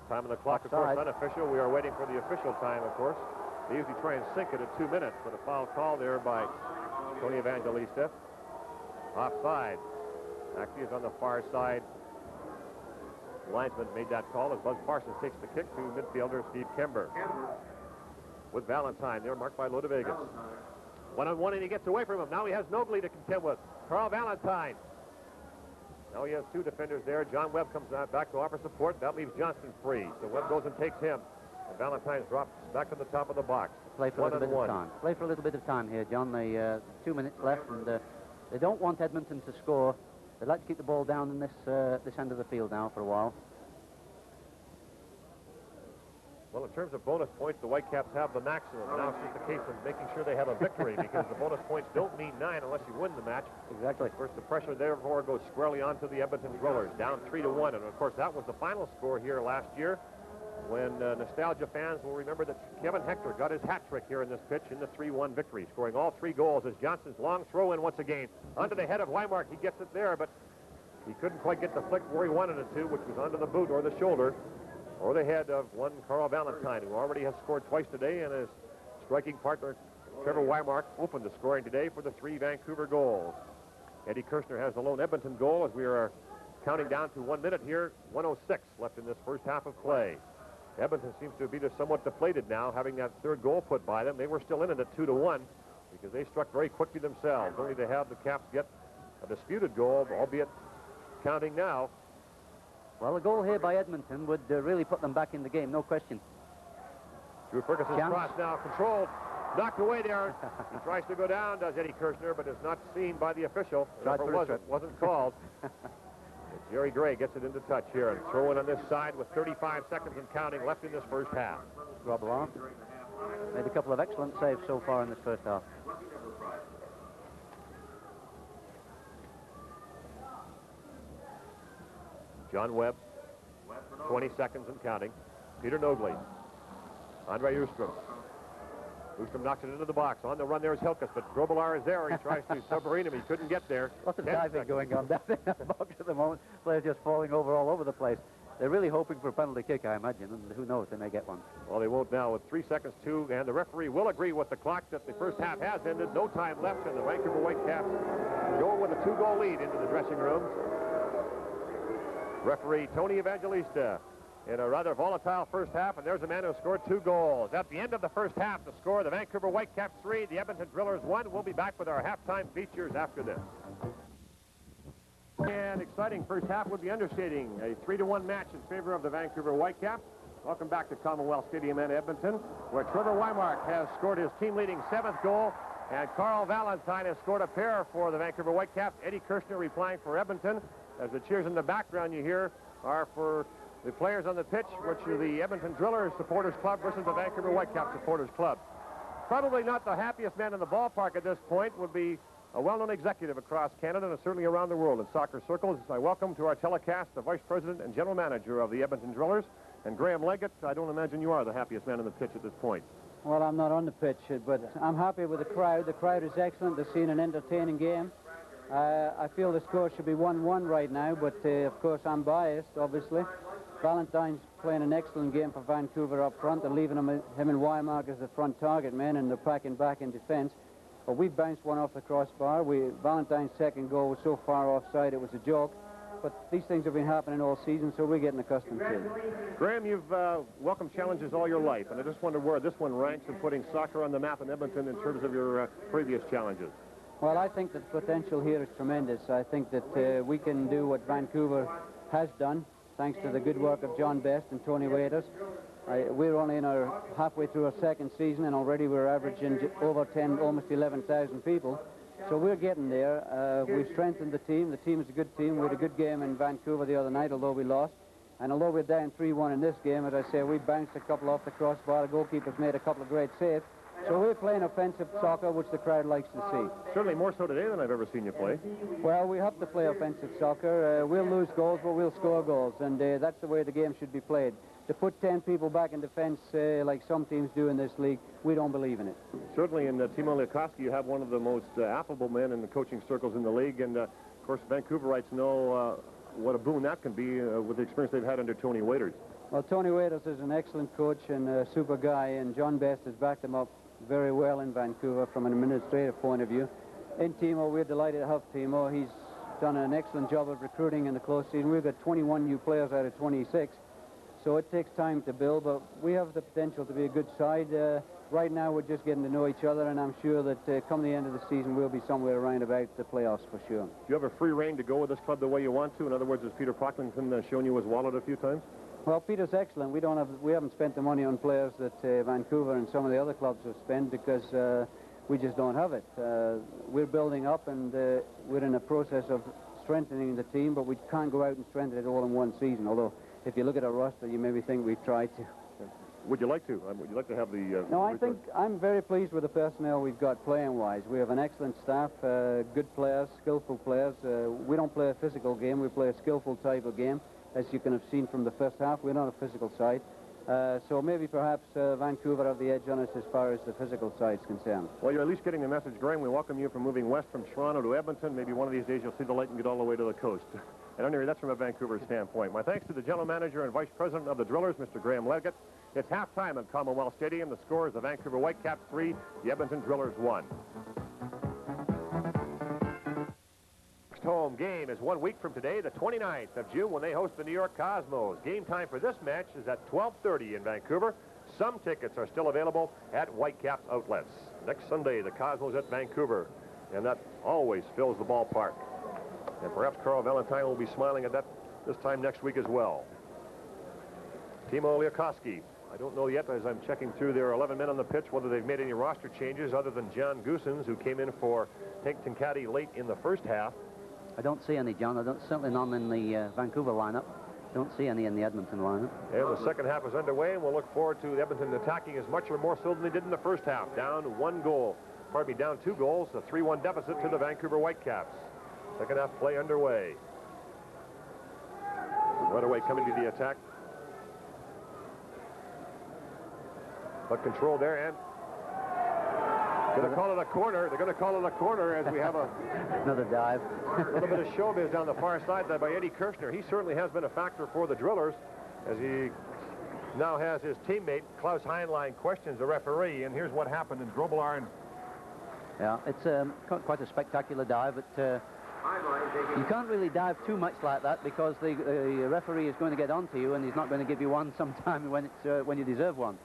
Time on the clock, of course, unofficial. We are waiting for the official time, of course. They usually try and sink it at 2 minutes, but a foul call there by Tony Evangelista. Offside. Actually is on the far side. The linesman made that call as Buzz Parsons takes the kick to midfielder Steve Kember. With Valentine there, marked by Lodovegas. One-on-one, and he gets away from him. Now he has Nobley to contend with. Carl Valentine. Now he has 2 defenders there. John Webb comes back to offer support. That leaves Johnston free. So Webb goes and takes him. And Valentine's dropped back to the top of the box. Play for a little bit of time. Play for a little bit of time here, John. 2 minutes left, and they don't want Edmonton to score. They'd like to keep the ball down in this end of the field now for a while. Well, in terms of bonus points, the Whitecaps have the maximum. Now it's just a case of making sure they have a victory, because the bonus points don't mean 9 unless you win the match. Exactly. Of course, the pressure therefore goes squarely onto the Edmonton Drillers, down 3-1. And of course, that was the final score here last year, when nostalgia fans will remember that Kevin Hector got his hat trick here in this pitch in the 3-1 victory, scoring all 3 goals as Johnson's long throw in once again onto the head of Weimark. He gets it there, but he couldn't quite get the flick where he wanted it to, which was onto the boot or the shoulder or the head of one Carl Valentine, who already has scored twice today, and his striking partner Trevor Weimark opened the scoring today for the 3 Vancouver goals. Eddie Kirshner has the lone Edmonton goal as we are counting down to 1 minute here. 1:06 left in this first half of play. Edmonton seems to be just somewhat deflated now, having that 3rd goal put by them. They were still in it at 2-1 because they struck very quickly themselves, only to have the Caps get a disputed goal, albeit counting now. Well, a goal here by Edmonton would really put them back in the game, no question. Drew Ferguson's cross now controlled, knocked away there. He tries to go down, does Eddie Kirshner, but is not seen by the official. Wasn't called. Jerry Gray gets it into touch here and throw in on this side with 35 seconds and counting left in this first half. Rob Long made a couple of excellent saves so far in this first half. John Webb, 20 seconds and counting. Peter Nobley. Andre Ustrom. Ustrom knocks it into the box. On the run, there's Hilkes, but Grobelar is there. He tries to submarine him. He couldn't get there. Lots of diving going on down in that box at the moment. Players just falling over all over the place. They're really hoping for a penalty kick, I imagine, and who knows, they may get one. Well, they won't now with 3 seconds, 2, and the referee will agree with the clock that the first half has ended. No time left, and the Vancouver Whitecaps go with a 2-goal lead into the dressing rooms. Referee Tony Evangelista in a rather volatile first half, and there's a man who scored 2 goals. At the end of the first half, the score, the Vancouver Whitecaps 3, the Edmonton Drillers 1. We'll be back with our halftime features after this. And exciting first half would be understating. A 3-1 match in favor of the Vancouver Whitecaps. Welcome back to Commonwealth Stadium in Edmonton, where Trevor Weimark has scored his team-leading 7th goal, and Carl Valentine has scored a pair for the Vancouver Whitecaps. Eddie Kirshner replying for Edmonton, as the cheers in the background you hear are for the players on the pitch, which are the Edmonton Drillers Supporters Club versus the Vancouver Whitecaps Supporters Club. Probably not the happiest man in the ballpark at this point would be a well-known executive across Canada and certainly around the world in soccer circles. I welcome to our telecast the Vice President and General Manager of the Edmonton Drillers, and Graham Leggett. I don't imagine you are the happiest man on the pitch at this point. Well, I'm not on the pitch, but I'm happy with the crowd. The crowd is excellent. They've seen an entertaining game. I feel the score should be 1-1 right now, but of course I'm biased, obviously. Valentine's playing an excellent game for Vancouver up front. They're leaving him and Wymark as the front target men, and they're packing back in defense. But we bounced one off the crossbar. Valentine's second goal was so far offside it was a joke. But these things have been happening all season, so we're getting accustomed to it. Graham, you've welcomed challenges all your life, and I just wonder where this one ranks in putting soccer on the map in Edmonton in terms of your previous challenges. Well, I think that the potential here is tremendous. I think that we can do what Vancouver has done, thanks to the good work of John Best and Tony Waiters. We're only halfway through our second season, and already we're averaging over 10, almost 11,000 people. So we're getting there. We've strengthened the team. The team is a good team. We had a good game in Vancouver the other night, although we lost. And although we're down 3-1 in this game, as I say, we bounced a couple off the crossbar. The goalkeeper's made a couple of great saves. So we're playing offensive soccer, which the crowd likes to see. Certainly more so today than I've ever seen you play. Well, we have to play offensive soccer. We'll lose goals, but we'll score goals. And that's the way the game should be played. To put 10 people back in defense like some teams do in this league, we don't believe in it. Certainly in Timo Liakoski, you have one of the most affable men in the coaching circles in the league. And, of course, Vancouverites know what a boon that can be with the experience they've had under Tony Waiters. Well, Tony Waiters is an excellent coach and a super guy, and John Best has backed him up very well in Vancouver from an administrative point of view. In Timo, we're delighted to have Timo. He's done an excellent job of recruiting in the close season. We've got 21 new players out of 26. So it takes time to build, but we have the potential to be a good side. Right now, we're just getting to know each other, and I'm sure that come the end of the season, we'll be somewhere around about the playoffs for sure. Do you have a free rein to go with this club the way you want to? In other words, has Peter Pocklington shown you his wallet a few times? Well, Peter's excellent. We haven't spent the money on players that Vancouver and some of the other clubs have spent because we just don't have it. We're building up, and we're in a process of strengthening the team, but we can't go out and strengthen it all in one season, although if you look at our roster, you maybe think we've tried to. Would you like to? Would you like to have the... No, I think I'm very pleased with the personnel we've got playing-wise. We have an excellent staff, good players, skillful players. We don't play a physical game. We play a skillful type of game. As you can have seen from the first half, we're not a physical side. So maybe perhaps Vancouver have the edge on us as far as the physical side is concerned. Well, you're at least getting the message, Graham. We welcome you from moving west from Toronto to Edmonton. Maybe one of these days you'll see the light and get all the way to the coast. And anyway, that's from a Vancouver standpoint. My thanks to the general manager and vice president of the Drillers, Mr. Graham Leggett. It's halftime at Commonwealth Stadium. The score is the Vancouver Whitecaps 3, the Edmonton Drillers 1. Next home game is 1 week from today, the 29th of June, when they host the New York Cosmos. Game time for this match is at 12:30 in Vancouver. Some tickets are still available at Whitecaps outlets. Next Sunday, the Cosmos at Vancouver, and that always fills the ballpark. And perhaps Carl Valentine will be smiling at that this time next week as well. Timo Liakoski. I don't know yet, as I'm checking through their 11 men on the pitch, whether they've made any roster changes other than John Goosens, who came in for Tankton Caddy late in the first half. I don't see any, John. Certainly none in the Vancouver lineup. Don't see any in the Edmonton lineup. And the second half is underway, and we'll look forward to Edmonton attacking as much or more so than they did in the first half. Down 2 goals, a 3-1 deficit to the Vancouver Whitecaps. Second half play underway. Right away coming to the attack. But control there, and going to call it a corner. They're going to call it a corner as we have another dive. A little bit of showbiz down the far side there by Eddie Kirshner. He certainly has been a factor for the Drillers, as he now has his teammate Klaus Heinlein questions the referee, and here's what happened in Drobelarn. Yeah, it's quite a spectacular dive, but you can't really dive too much like that because the referee is going to get onto you, and he's not going to give you one sometime when you deserve one.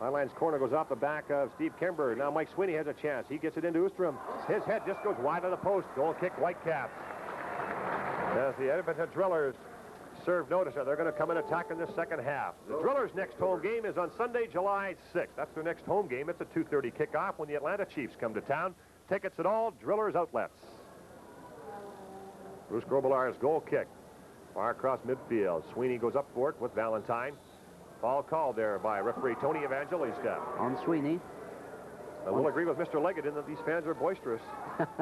Heinlein's corner goes off the back of Steve Kimber. Now Mike Sweeney has a chance. He gets it into Oostrom. His head just goes wide of the post. Goal kick, Whitecaps. As the Edmonton Drillers serve notice, they're going to come and attack in the second half. The Drillers' next home game is on Sunday, July 6th. That's their next home game. It's a 2:30 kickoff when the Atlanta Chiefs come to town. Tickets at all Drillers outlets. Bruce Grobelar's goal kick. Far across midfield. Sweeney goes up for it with Valentine. Foul called there by referee Tony Evangelista. On Sweeney. I will agree with Mr. Leggett in that these fans are boisterous.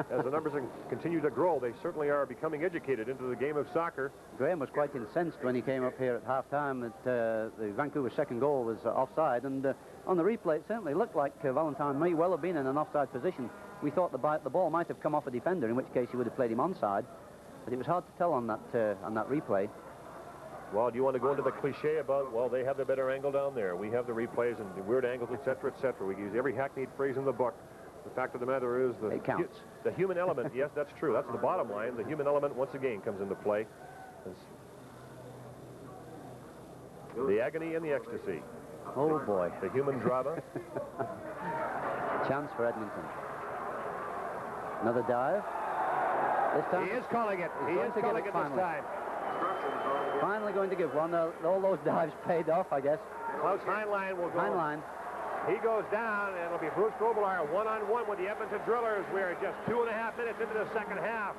As the numbers continue to grow, they certainly are becoming educated into the game of soccer. Graham was quite incensed when he came up here at half-time that the Vancouver second goal was offside, and on the replay it certainly looked like Valentine may well have been in an offside position. We thought the ball might have come off a defender, in which case he would have played him onside, but it was hard to tell on that replay. Well, do you want to go into the cliche about, well, they have the better angle down there. We have the replays and the weird angles, etc., etc. We use every hackneyed phrase in the book. The fact of the matter is it counts. The human element, yes, that's true. That's the bottom line. The human element, once again, comes into play. The agony and the ecstasy. Oh, boy. The human drama. Chance for Edmonton. Another dive. This time. He is calling it. He is calling it this time. Finally going to give one. All those dives paid off, I guess. Klaus Heinlein will go. Heinlein. He goes down, and it'll be Bruce Grobelaar one-on-one with the Edmonton Drillers. We're just 2.5 minutes into the second half.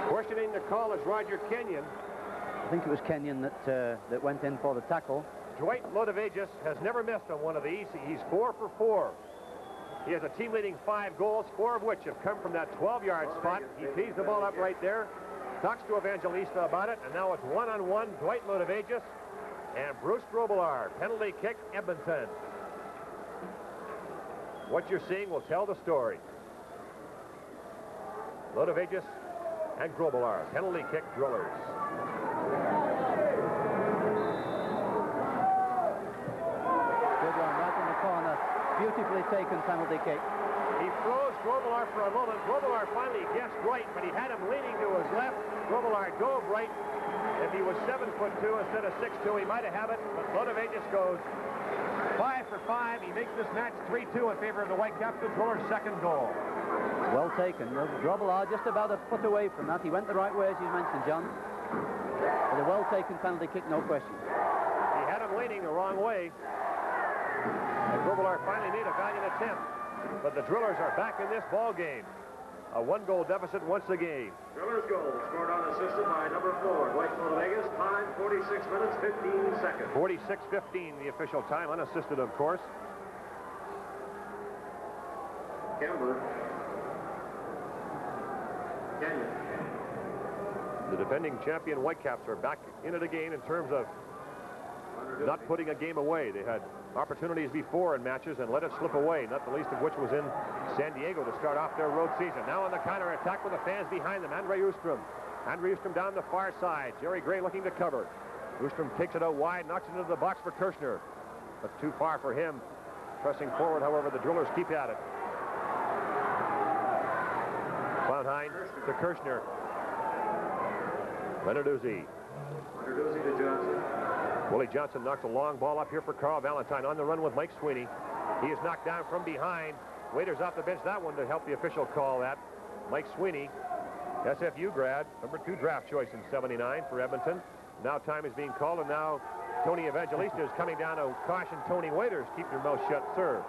Questioning the call is Roger Kenyon. I think it was Kenyon that went in for the tackle. Dwight Lodevagis has never missed on one of these. He's 4 for 4. He has a team-leading 5 goals, 4 of which have come from that 12-yard spot. He tees the ball up right there, talks to Evangelista about it, and now it's one-on-one, Dwight Lodevagis and Bruce Grobelaar. Penalty kick, Edmonton. What you're seeing will tell the story. Lodevagis and Grobelaar, penalty kick, Drillers. Good one, right in the corner. Beautifully taken penalty kick. He throws Grobelaar for a moment. Grobelaar finally guessed right, but he had him leaning to his left. Grobelaar dove right. If he was 7'2" instead of 6'2", he might have had it, but Lodevagis goes 5 for 5. He makes this match 3-2 in favor of the Whitecaps. The Drillers' second goal. Well taken. Grobelaar just about a foot away from that. He went the right way, as you mentioned, John. But a well-taken penalty kick, no question. He had him leaning the wrong way. And Grobelaar finally made a valiant attempt. But the Drillers are back in this ball game. A 1-goal deficit once again. Drillers goal scored unassisted by number 4, Dwight Lodevagis. Time 46 minutes, 15 seconds. 46-15, the official time, unassisted, of course. Kenyon. The defending champion Whitecaps are back in it again in terms of not putting a game away. They had opportunities before in matches and let it slip away, not the least of which was in San Diego to start off their road season. Now on the counter-attack with the fans behind them, Andre Ostrom. Andre Ostrom down the far side. Jerry Gray looking to cover. Ostrom takes it out wide, knocks it into the box for Kirshner. But too far for him. Pressing forward, however, the Drillers keep at it. Clownheim to Kirshner. Lenarduzzi. Lenarduzzi to Johnson. Willie Johnson knocks a long ball up here for Carl Valentine on the run with Mike Sweeney. He is knocked down from behind. Waiters off the bench, that one to help the official call that. Mike Sweeney, SFU grad, number 2 draft choice in '79 for Edmonton. Now time is being called, and now Tony Evangelista is coming down to caution Tony Waiters. Keep your mouth shut, sir.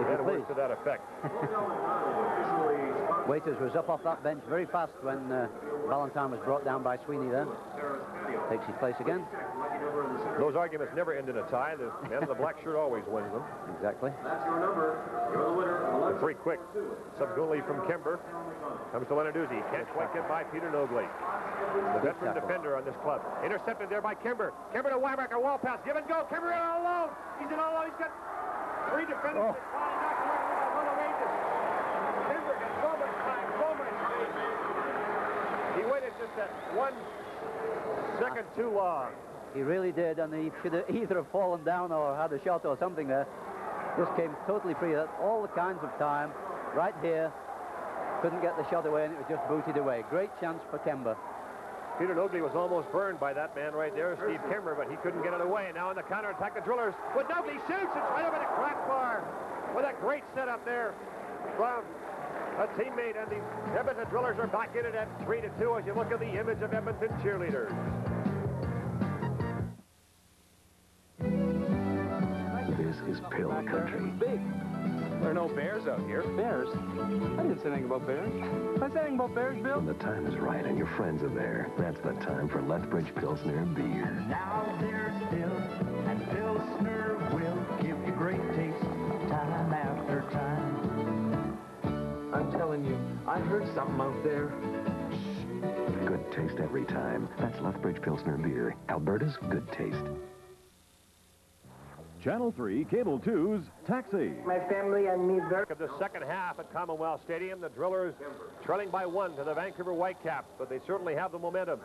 And words to that effect. Waiters was up off that bench very fast when Valentine was brought down by Sweeney there. Takes his place again. Those arguments never end in a tie. The man in the black shirt always wins them. Exactly. That's your number. You're the winner. Very quick. Subgoalie from Kemper. Comes to Lenarduzzi. Can't quite get by Peter Nogley. The veteran defender on this club. Intercepted there by Kemper. Kemper to Weimark. A wall pass. Give and go. Kemper in all alone. He's in all alone. He's got 3 defenders. Oh. Kemper got so much time, so much space. He waited just that 1 second too long. He really did, and he should have either have fallen down or had a shot or something there. Just came totally free. All the kinds of time right here. Couldn't get the shot away, and it was just booted away. Great chance for Kemba. Peter Nogley was almost burned by that man right there, Steve Kemper, but he couldn't get it away. Now on the counterattack, the Drillers. But Nogley shoots. It's right over the crossbar with a great setup there from a teammate. And the Edmonton Drillers are back in it at 3-2 as you look at the image of Edmonton cheerleaders. This is Pill Country. Big. There are no bears out here. Bears? I didn't say anything about bears. Did I say anything about bears, Bill? When the time is right and your friends are there, that's the time for Lethbridge Pilsner beer. Now there's Bill, and Pilsner will give you great I heard something out there. Good taste every time. That's Lethbridge Pilsner Beer, Alberta's good taste. Channel 3, Cable 2's Taxi. My family and me very... Of the second half at Commonwealth Stadium, the Drillers trailing by 1 to the Vancouver Whitecaps, but they certainly have the momentum.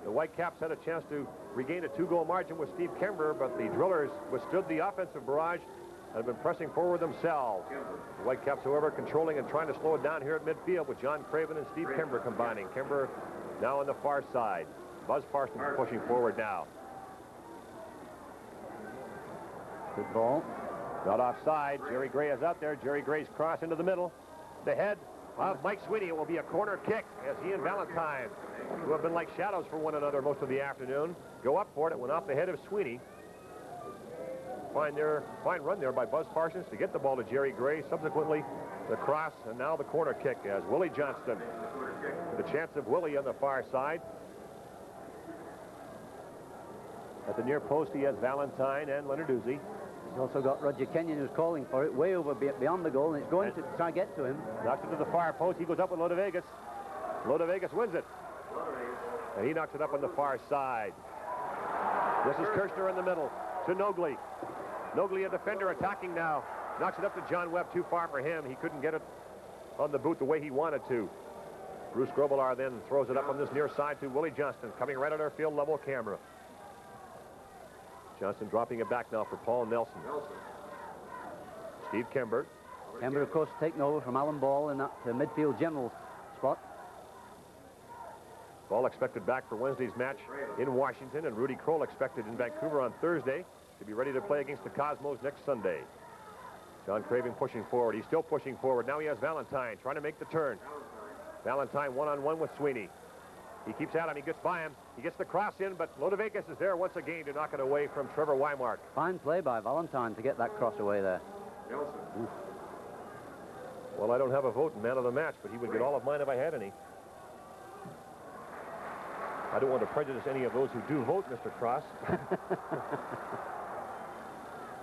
The Whitecaps had a chance to regain a 2-goal margin with Steve Kember, but the Drillers withstood the offensive barrage and have been pressing forward themselves. The Whitecaps, however, controlling and trying to slow it down here at midfield with John Craven and Steve Kember combining. Kember now on the far side. Buzz Parsons pushing forward now. Good ball. Not offside. Jerry Gray is out there. Jerry Gray's cross into the middle. The head of Mike Sweeney. It will be a corner kick as he and Valentine, who have been like shadows for one another most of the afternoon, go up for it. It went off the head of Sweeney. Fine run there by Buzz Parsons to get the ball to Jerry Gray. Subsequently, the cross, and now the corner kick as Willie Johnston. The chance of Willie on the far side. At the near post, he has Valentine and Lenarduzzi. He's also got Roger Kenyon, who's calling for it way over beyond the goal, and it's going to try to get to him. Knocks it to the far post. He goes up with Lodovegas. Lodovegas wins it. And he knocks it up on the far side. This is Kirshner in the middle to Nogley. Nogley, a defender, attacking now. Knocks it up to John Webb, too far for him. He couldn't get it on the boot the way he wanted to. Bruce Grobelar then throws it up on this near side to Willie Johnston, coming right at our field level camera. Johnston dropping it back now for Paul Nelson. Steve Kember. Kember, of course, taking over from Alan Ball in that midfield general spot. Ball expected back for Wednesday's match in Washington, and Rudy Kroll expected in Vancouver on Thursday to be ready to play against the Cosmos next Sunday. John Craven pushing forward. He's still pushing forward. Now he has Valentine trying to make the turn. Valentine one-on-one with Sweeney. He keeps at him. He gets by him. He gets the cross in, but Lodovegas is there once again to knock it away from Trevor Weimark. Fine play by Valentine to get that cross away there. Well, I don't have a vote in man of the match, but he would get all of mine if I had any. I don't want to prejudice any of those who do vote, Mr. Cross.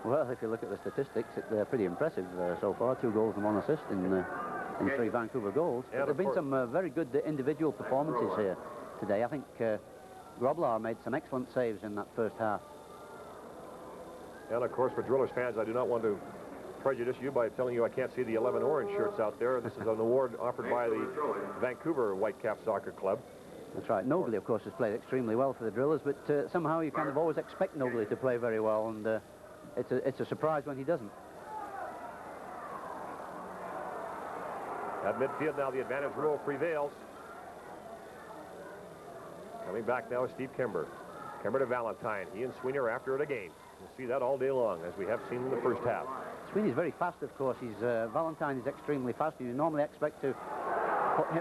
Well, if you look at the statistics, they're pretty impressive so far. 2 goals and 1 assist in 3 Vancouver goals. But there have been some very good individual performances here today. I think Grobelar made some excellent saves in that first half. And, of course, for Drillers fans, I do not want to prejudice you by telling you I can't see the 11 orange shirts out there. This is an award offered by the Vancouver Whitecaps Soccer Club. That's right. Nobley, of course, has played extremely well for the Drillers, but somehow you kind of always expect Nobley to play very well, and it's a surprise when he doesn't. At midfield now, the advantage rule prevails. Coming back now is Steve Kember. Kember to Valentine. He and Sweeney are after it again. You'll see that all day long, as we have seen in the first half. Sweeney's very fast, of course. Valentine is extremely fast. You normally expect to...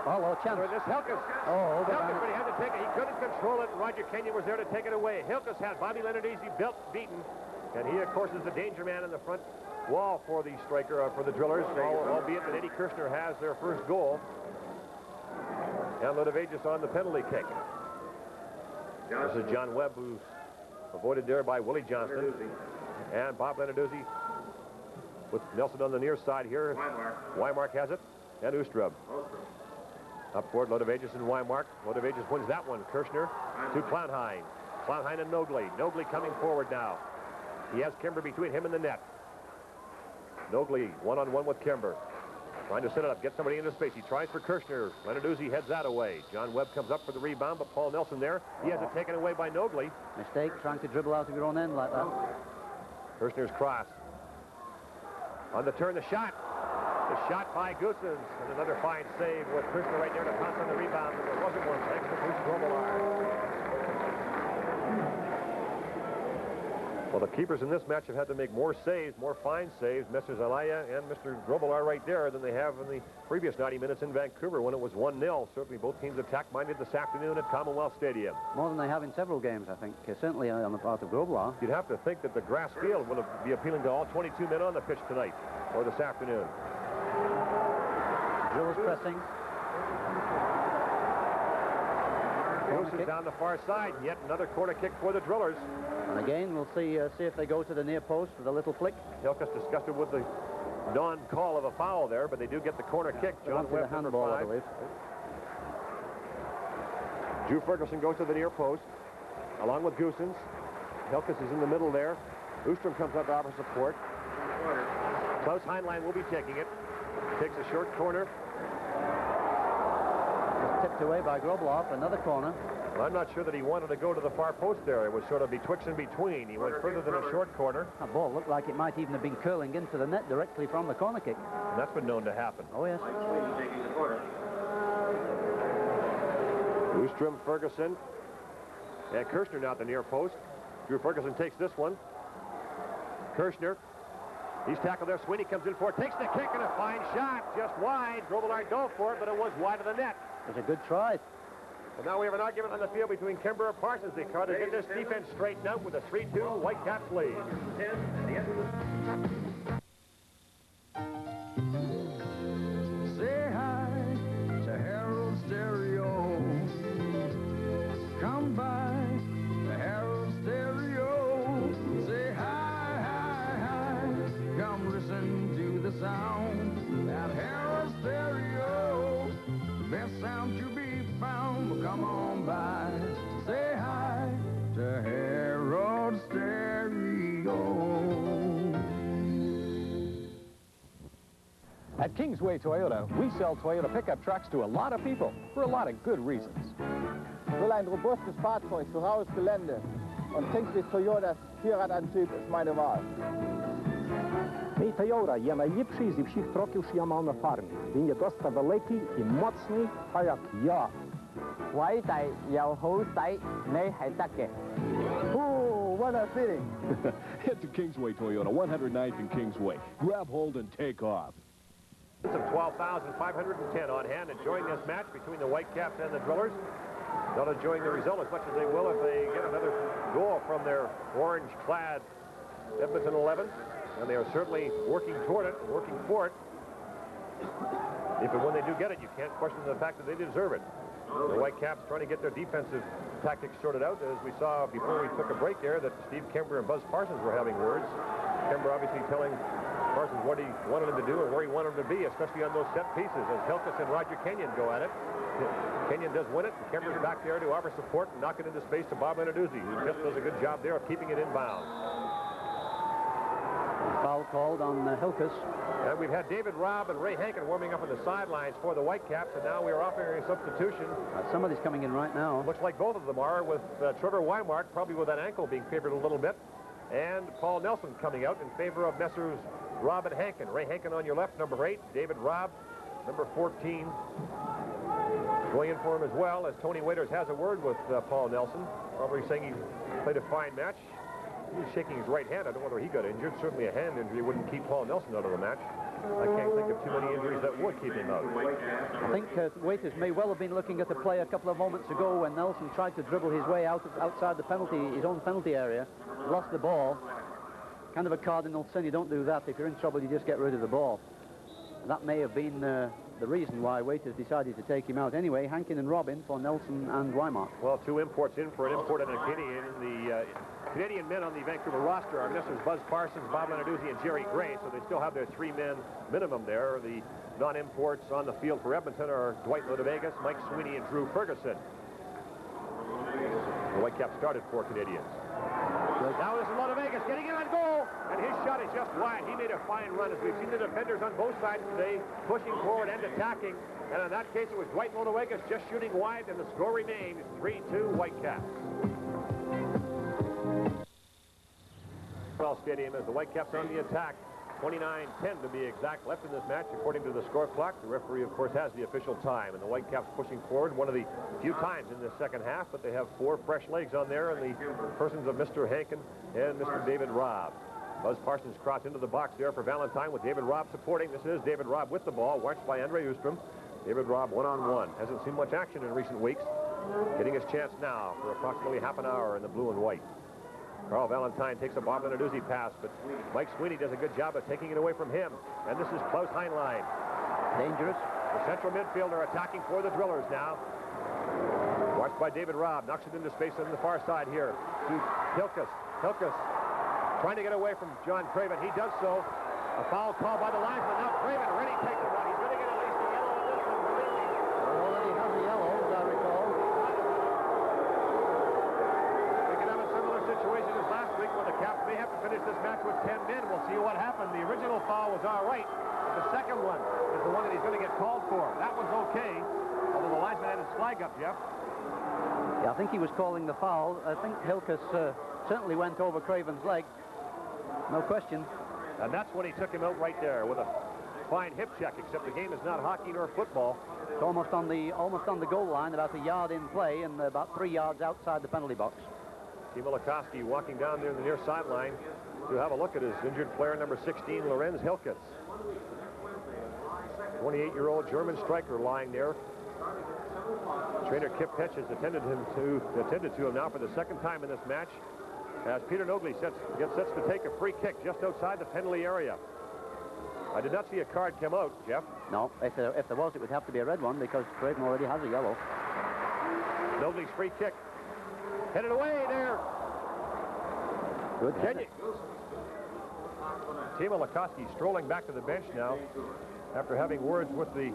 Oh, chance. This Hilkes. Oh, Hilkes, but he had to take it. He couldn't control it. Roger Kenyon was there to take it away. Hilkes had Bobby Lenarduzzi beaten. And he, of course, is the danger man in the front wall for the striker, for the Drillers, albeit that Eddie Kirshner has their first goal. And Lodovegas on the penalty kick. This is John Webb, who's avoided there by Willie Johnston. And Bob Lenarduzzi with Nelson on the near side here. Weimark has it. And Oostrub. Up for it, Lodovegas and Weimark. Lodovegas wins that one. Kirshner to Clownheim. Clownheim and Nogley. Nogley coming forward now. He has Kember between him and the net. Nogley one-on-one with Kember. Trying to set it up, get somebody into space. He tries for Kirshner. Lenarduzzi heads that away. John Webb comes up for the rebound, but Paul Nelson there. He has it taken away by Nogley. Mistake, trying to dribble out of your own end like that. Kirshner's cross. On the turn, the shot. The shot by Goossens, and another fine save with Kirshner right there to pounce on the rebound. There wasn't one, thanks to Bruce Grobelar. Well, the keepers in this match have had to make more saves, more fine saves, Mr. Zelaya and Mr. Grobelar right there, than they have in the previous 90 minutes in Vancouver when it was 1-0. Certainly both teams attack-minded this afternoon at Commonwealth Stadium. More than they have in several games, I think. Certainly on the part of Grobelar. You'd have to think that the grass field will be appealing to all 22 men on the pitch tonight, or this afternoon. Drillers pressing. Goes down the far side. Yet another corner kick for the Drillers. And again, we'll see if they go to the near post with a little flick. Hilkes disgusted with the non-call of a foul there, but they do get the corner kick. John Webb, the number handball, 5. I believe. Drew Ferguson goes to the near post, along with Goosens. Hilkes is in the middle there. Ostrom comes up to offer support. Klaus Heinlein will be taking it. Takes a short corner. Just tipped away by Grobloff, another corner. Well, I'm not sure that he wanted to go to the far post there. It was sort of betwixt and between. He went further than a short corner. That ball looked like it might even have been curling into the net directly from the corner kick. And that's been known to happen. Oh, yes. Taking the corner. Ostrom, Ferguson, and Kirshner now at the near post. Drew Ferguson takes this one. Kirshner, he's tackled there. Sweeney comes in for it, takes the kick, and a fine shot, just wide. Grobelaar dove for it, but it was wide of the net. It was a good try. And now we have an argument on the field between Kimber and Parsons. They try to get this defense straightened out with a 3-2 Whitecaps lead. 10 at the end of the... Say hi to Harold Stereo. Come by the Harold Stereo. Say hi, hi, hi. Come listen to the sound at Harold Stereo. The best sound to be found. Come on by. Say hi to Harold Stereo. At Kingsway Toyota, we sell Toyota pickup trucks to a lot of people for a lot of good reasons. will ein robustes Fahrzeug für raues Gelände. Und Kingsway Toyotas Vierradantrieb ist meine Wahl. Мій Toyota є найліпший зі всіх троків, що я мав на фармі. Він є досить великий і моцний, а як я. 偉大又好使，你係得嘅。Ooh, what a feeling! Head to Kingsway Toyota, 109th and Kingsway. Grab hold and take off. Of 12,510 on hand, enjoying this match between the Whitecaps and the Drillers. Not enjoying the result as much as they will if they get another goal from their orange-clad Edmonton 11. And they are certainly working toward it, working for it. If and when they do get it, you can't question the fact that they deserve it. The Whitecaps trying to get their defensive tactics sorted out. As we saw before we took a break there, that Steve Kimber and Buzz Parsons were having words. Kimber obviously telling Parsons what he wanted him to do and where he wanted him to be, especially on those set pieces, as Hilkes and Roger Kenyon go at it. Kenyon does win it, and Kimber's back there to offer support and knock it into space to Bob Lenarduzzi, who just does a good job there of keeping it inbound. Foul called on Hilkes. And we've had David Robb and Ray Hankin warming up on the sidelines for the Whitecaps, and now we are offering a substitution. Somebody's coming in right now. Looks like both of them are, with Trevor Weimark, probably with that ankle being favored a little bit, and Paul Nelson coming out in favor of Messrs. Robb and Hankin. Ray Hankin on your left, number 8. David Robb, number 14. Going in for him as well, as Tony Waiters has a word with Paul Nelson, probably saying he played a fine match. He was shaking his right hand. I don't know whether he got injured. Certainly a hand injury wouldn't keep Paul Nelson out of the match. I can't think of too many injuries that would keep him out. I think Waiters may well have been looking at the play a couple of moments ago when Nelson tried to dribble his way outside the penalty, his own penalty area, lost the ball. Kind of a cardinal sin. You don't do that. If you're in trouble, you just get rid of the ball. That may have been the reason why Waiters decided to take him out. Anyway, Hankin and Robin for Nelson and Weimark. Well, two imports in for an import and a Canadian. The Canadian men on the Vancouver roster are Messrs. Buzz Parsons, Bob Lenarduzzi, and Jerry Gray, so they still have their 3-men minimum there. The non-imports on the field for Edmonton are Dwight Lodevegas, Mike Sweeney, and Drew Ferguson. The Whitecaps started 4 Canadians. Now this is Lodevegas getting in on goal, and his shot is just wide. He made a fine run, as we've seen the defenders on both sides today pushing forward and attacking. And in that case, it was Dwight Lodevegas just shooting wide, and the score remains 3-2 Whitecaps. Stadium as the Whitecaps on the attack. 29-10 to be exact left in this match according to the score clock. The referee, of course, has the official time, and the Whitecaps pushing forward one of the few times in the second half, but they have 4 fresh legs on there in the persons of Mr. Hankin and Mr. David Robb. Buzz Parsons crossed into the box there for Valentine with David Robb supporting. This is David Robb with the ball, watched by Andre Ostrom. David Robb one-on-one. Hasn't seen much action in recent weeks. Getting his chance now for approximately half an hour in the blue and white. Carl Valentine takes a Bob Lenarduzzi pass, but Mike Sweeney does a good job of taking it away from him. And this is Klaus Heinlein. Dangerous. The central midfielder attacking for the Drillers now. Watched by David Robb. Knocks it into space on the far side here to Hilkes. Hilkes trying to get away from John Craven. He does so. A foul call by the linesman. Now Craven already takes it one. He's going to get at least a yellow on this one. Already has a yellow, as I recall. We could have a similar situation as last week where the Caps may have to finish this match with 10 men. We'll see what happened. The original foul was all right. The second one is the one that he's going to get called for. That one's okay, although the linesman had his flag up, Jeff. Yeah, I think he was calling the foul. I think Hilkus certainly went over Craven's leg. No question. And that's when he took him out right there with a fine hip check, except the game is not hockey nor football. It's almost on the goal line, about a yard in play and about 3 yards outside the penalty box. Timo Lukoski walking down there in the near sideline to have a look at his injured player, number 16, Lorenz Hilkus. 28-year-old German striker lying there. Trainer Kip Petch has attended to him now for the second time in this match, as Peter Nogley gets set to take a free kick just outside the penalty area. I did not see a card come out, Jeff. No, if there was, it would have to be a red one because Craven already has a yellow. Nogley's free kick. Headed away there. Good. Timo Lukoski strolling back to the bench now after having words with the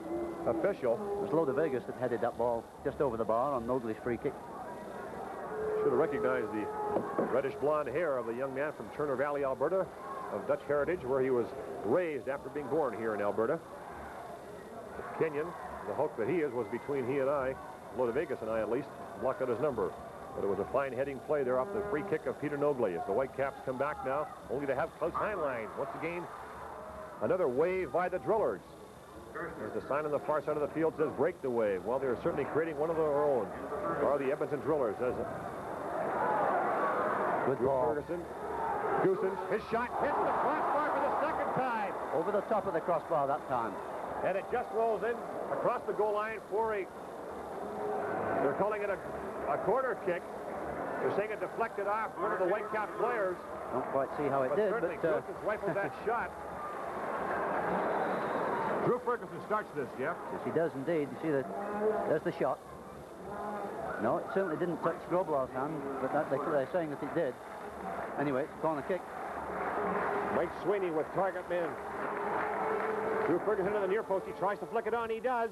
official. It was Lodevegas that headed that ball just over the bar on Nogley's free kick. Should have recognized the reddish blonde hair of the young man from Turner Valley, Alberta, of Dutch heritage, where he was raised after being born here in Alberta. The Kenyan, the Hulk that he is, was between he and I, Lodevegas and I at least, blocked out his number. But it was a fine heading play there off the free kick of Peter Nogley as the Whitecaps come back now, only to have close hindlines. Once again, another wave by the Drillers. As the sign on the far side of the field says break the wave. Well, they're certainly creating one of their own. Are the Edmonton Drillers. As good ball. Ferguson, Goosens, his shot hits the crossbar for the second time. Over the top of the crossbar that time. And it just rolls in across the goal line for they're calling it a corner kick. They're saying it deflected off one of the Whitecap players. Don't quite see how it did, certainly but Goosens rifled that shot. Drew Ferguson starts this, Jeff. Yes, he does indeed. You see that there's the shot. No, it certainly didn't touch Groblar's hand, but they're saying that it did. Anyway, it's a corner kick. Mike Sweeney with target man. Drew Ferguson to the near post. He tries to flick it on. He does.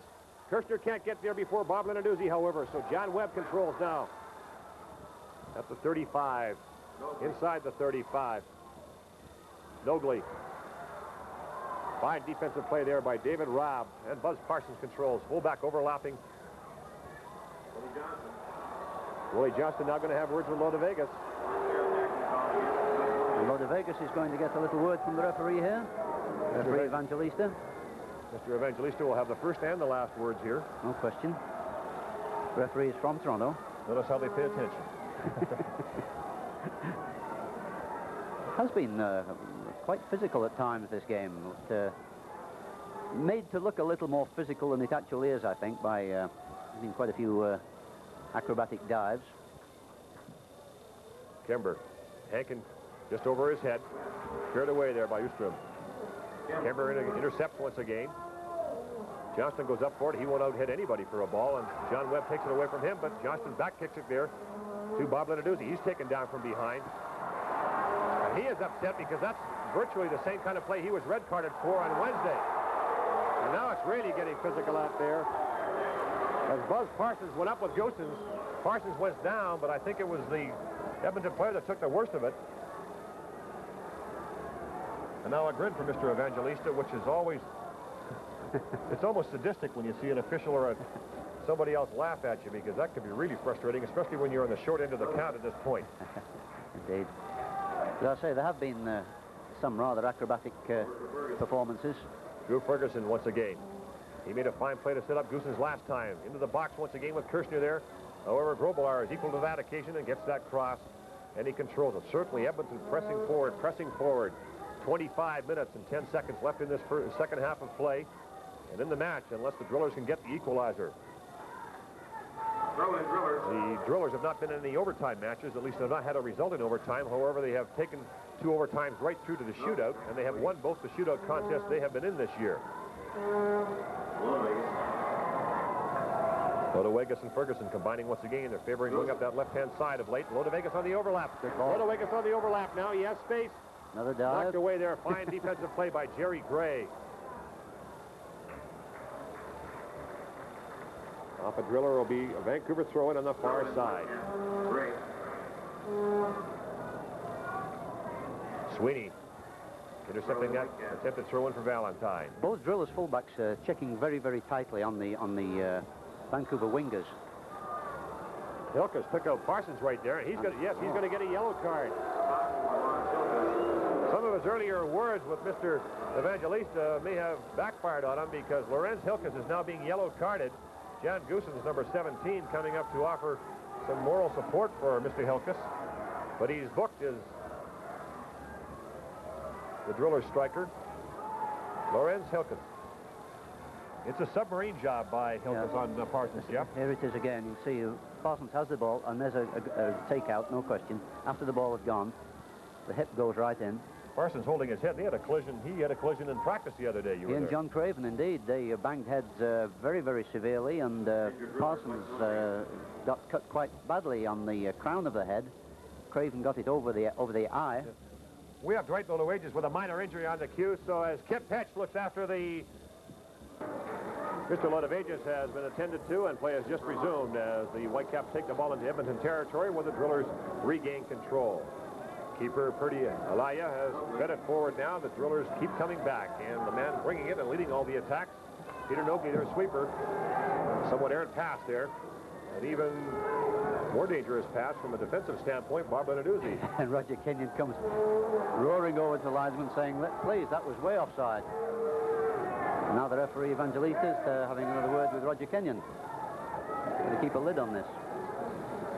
Kirshner can't get there before Bob Lenarduzzi, however, so John Webb controls now. At the 35. Inside the 35. Nogley. Fine defensive play there by David Robb, and Buzz Parsons controls. Fullback overlapping. Willie Johnston now going to have words with Lodevegas. Lodevegas is going to get a little word from the referee here. Referee Evangelista. Mr. Evangelista will have the first and the last words here. No question. Referee is from Toronto. Notice how they pay attention. Has been quite physical at times, this game. Made to look a little more physical than it actually is, I think, by having quite a few acrobatic dives. Kember. Hankin just over his head. Cleared away there by Ostrom. Kember intercepts once again. Johnston goes up for it. He won't out-hit anybody for a ball, and John Webb takes it away from him, but Johnston back kicks it there to Bob Lenarduzzi. He's taken down from behind. And he is upset because that's virtually the same kind of play he was red carded for on Wednesday. And now it's really getting physical out there. As Buzz Parsons went up with Goosens, Parsons went down, but I think it was the Edmonton player that took the worst of it. And now a grin for Mr. Evangelista, which is always, it's almost sadistic when you see an official or somebody else laugh at you, because that could be really frustrating, especially when you're on the short end of the count at this point. Indeed. As I say, there have been some rather acrobatic performances. Drew Ferguson once again. He made a fine play to set up Goosens last time. Into the box once again with Kirshner there. However, Grobelaar is equal to that occasion and gets that cross, and he controls it. Certainly Edmonton pressing forward. 25 minutes and 10 seconds left in this second half of play. And in the match, unless the Drillers can get the equalizer. The Drillers have not been in any overtime matches. At least they've not had a result in overtime. However, they have taken 2 overtimes right through to the shootout, and they have won both the shootout contests they have been in this year. Lodevegas and Ferguson combining once again. They're favoring going up that left-hand side of late. Lodevegas on the overlap. Lodevegas on the overlap now. He has space. Another dive. Knocked away there. Fine defensive play by Jerry Gray. Off a driller will be a Vancouver throw-in on the far side. Sweeney intercepting that attempted throw-in for Valentine. Both drillers' fullbacks checking very, very tightly on the Vancouver wingers. Hilkes took out Parsons right there, and he's going to get a yellow card. Some of his earlier words with Mr. Evangelista may have backfired on him because Lorenz Hilkes is now being yellow carded. Jan Goossens, number 17, coming up to offer some moral support for Mr. Hilkes. But he's booked as the driller striker, Lorenz Hilkes. It's a submarine job by Hilkes on Parsons, yeah. Here it is again. You see Parsons has the ball, and there's a takeout, no question. After the ball is gone, the hip goes right in. Parsons holding his head. They had a collision. He had a collision in practice the other day. He and John Craven, indeed. They banged heads very, very severely, and Parsons got cut quite badly on the crown of the head. Craven got it over the eye. We have Dwight Lodowages with a minor injury on the cue, so as Kip Petch looks after the... Mr. Lodowages has been attended to, and play has just resumed as the Whitecaps take the ball into Edmonton territory where the drillers regain control. Keeper Purdy Alaya has fed it forward now. The drillers keep coming back, and the man bringing it and leading all the attacks, Peter Nobley, their sweeper. Somewhat errant pass there. An even more dangerous pass from a defensive standpoint, Bob Lenarduzzi. And Roger Kenyon comes roaring over to the linesman saying, please, that was way offside. And now the referee Evangelistas having another word with Roger Kenyon. Going to keep a lid on this.